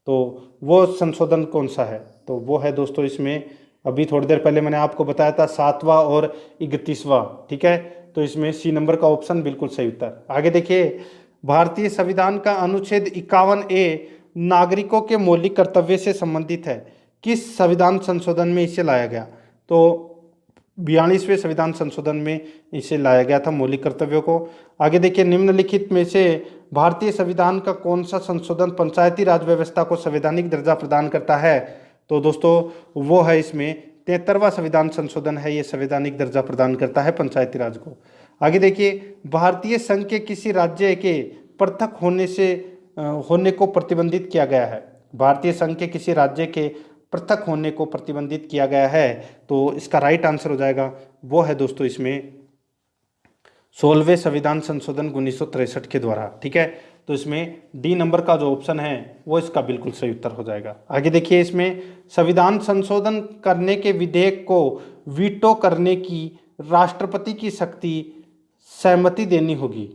तो वो संशोधन कौन सा है? तो वो है दोस्तों, इसमें अभी थोड़ी देर पहले मैंने आपको बताया था 7वां और 31वां। ठीक है, तो इसमें सी नंबर का ऑप्शन बिल्कुल सही उत्तर। आगे देखिए, भारतीय संविधान का अनुच्छेद 51A नागरिकों के मौलिक कर्तव्य से संबंधित है, किस संविधान संशोधन में इसे लाया गया? तो 42वें संविधान संशोधन में इसे लाया गया था, मौलिक कर्तव्यों को। आगे देखिए, निम्नलिखित में से भारतीय संविधान का कौन सा संशोधन पंचायती राज व्यवस्था को संवैधानिक दर्जा प्रदान करता है? तो दोस्तों वो है इसमें 73वां संविधान संशोधन है, ये संवैधानिक दर्जा प्रदान करता है पंचायती राज को। आगे देखिए, भारतीय संघ के किसी राज्य के पृथक होने को प्रतिबंधित किया गया है। भारतीय संघ के किसी राज्य के पृथक होने को प्रतिबंधित किया गया है, तो इसका राइट आंसर हो जाएगा वो है दोस्तों इसमें 16वें संविधान संशोधन 1963 के द्वारा। ठीक है, तो इसमें डी नंबर का जो ऑप्शन है वो इसका बिल्कुल सही उत्तर हो जाएगा। आगे देखिए, इसमें संविधान संशोधन करने के विधेयक को वीटो करने की राष्ट्रपति की सहमति देनी होगी,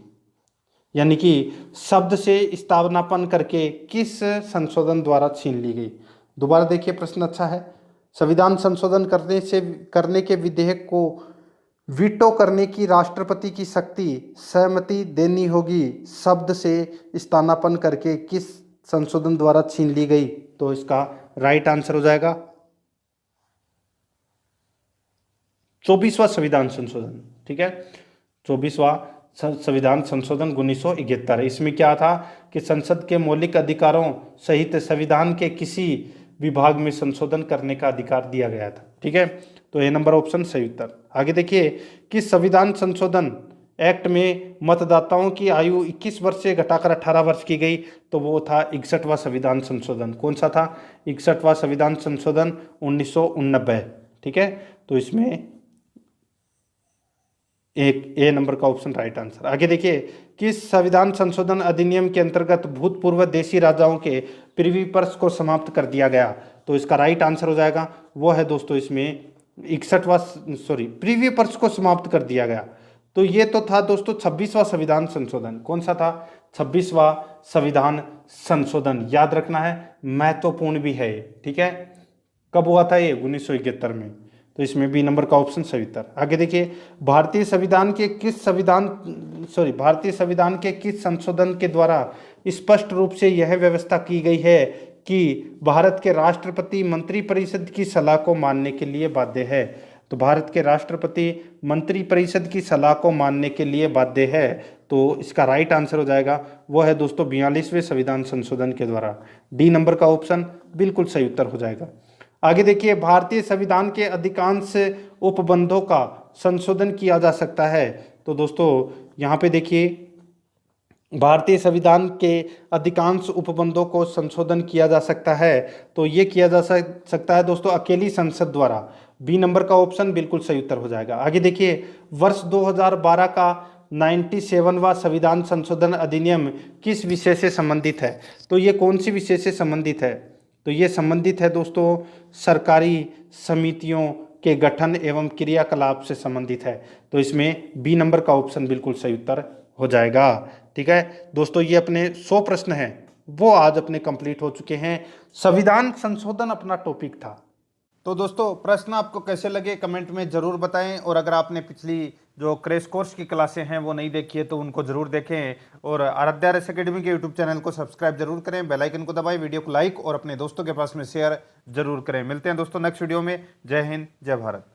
यानी कि शब्द से स्थानापन्न करके किस संशोधन द्वारा छीन ली गई। दोबारा देखिए, प्रश्न अच्छा है। संविधान संशोधन करने के विधेयक को वीटो करने की राष्ट्रपति की सहमति देनी होगी, शब्द से स्थानापन्न करके किस संशोधन द्वारा छीन ली गई, तो इसका राइट आंसर हो जाएगा 24वां संविधान संशोधन। ठीक है, 24वां संविधान संशोधन 1971। इसमें क्या था कि संसद के मौलिक अधिकारों सहित संविधान के किसी विभाग में संशोधन करने का अधिकार दिया गया था। ठीक है, तो ए नंबर ऑप्शन सही उत्तर। आगे देखिए, किस संविधान संशोधन एक्ट में मतदाताओं की आयु 21 वर्ष से घटाकर 18 वर्ष की गई, तो वो था 61वां संविधान संशोधन। कौन सा था? 61वां संविधान संशोधन 1989। ठीक है, तो इसमें एक ए नंबर का ऑप्शन राइट आंसर। आगे देखिए, किस संविधान संशोधन अधिनियम के अंतर्गत भूतपूर्व देशी राजाओं के प्रिवी पर्स को समाप्त कर दिया गया, तो इसका राइट आंसर हो जाएगा वो है दोस्तों इसमें 61वां प्रीवी पर्स को समाप्त कर दिया गया, तो ये तो था दोस्तों 26वां संविधान संशोधन। कौन सा था? 26वां संविधान संशोधन। याद रखना है, महत्वपूर्ण भी है। ठीक है, कब हुआ था ये? 1971 में। तो इसमें बी नंबर का ऑप्शन सही उत्तर। आगे देखिए, भारतीय संविधान के किस संशोधन के द्वारा स्पष्ट रूप से यह व्यवस्था की गई है कि भारत के राष्ट्रपति मंत्रिपरिषद की सलाह को मानने के लिए बाध्य है? तो भारत के राष्ट्रपति मंत्रिपरिषद की सलाह को मानने के लिए बाध्य है, तो इसका राइट आंसर हो जाएगा वो है दोस्तों 42वें संविधान संशोधन के द्वारा। डी नंबर का ऑप्शन बिल्कुल सही उत्तर हो जाएगा। आगे देखिए, भारतीय संविधान के अधिकांश उपबंधों का संशोधन किया जा सकता है, तो दोस्तों यहाँ पे देखिए, भारतीय संविधान के अधिकांश उपबंधों को संशोधन किया जा सकता है, तो ये किया जा सकता है दोस्तों अकेली संसद द्वारा। बी नंबर का ऑप्शन बिल्कुल सही उत्तर हो जाएगा। आगे देखिए, वर्ष 2012 का 97वां संविधान संशोधन अधिनियम किस विषय से संबंधित है? तो ये कौन सी विषय से संबंधित है? तो ये संबंधित है दोस्तों सरकारी समितियों के गठन एवं क्रियाकलाप से संबंधित है, तो इसमें बी नंबर का ऑप्शन बिल्कुल सही उत्तर हो जाएगा। ठीक है दोस्तों, ये अपने 100 प्रश्न हैं वो आज अपने कंप्लीट हो चुके हैं। संविधान संशोधन अपना टॉपिक था। तो दोस्तों प्रश्न आपको कैसे लगे कमेंट में ज़रूर बताएं, और अगर आपने पिछली जो क्रैश कोर्स की क्लासें हैं वो नहीं देखी है तो उनको ज़रूर देखें, और आराध्या रेस एकेडमी के यूट्यूब चैनल को सब्सक्राइब जरूर करें, बेल आइकन को दबाएं, वीडियो को लाइक और अपने दोस्तों के पास में शेयर जरूर करें। मिलते हैं दोस्तों नेक्स्ट वीडियो में। जय हिंद, जय भारत।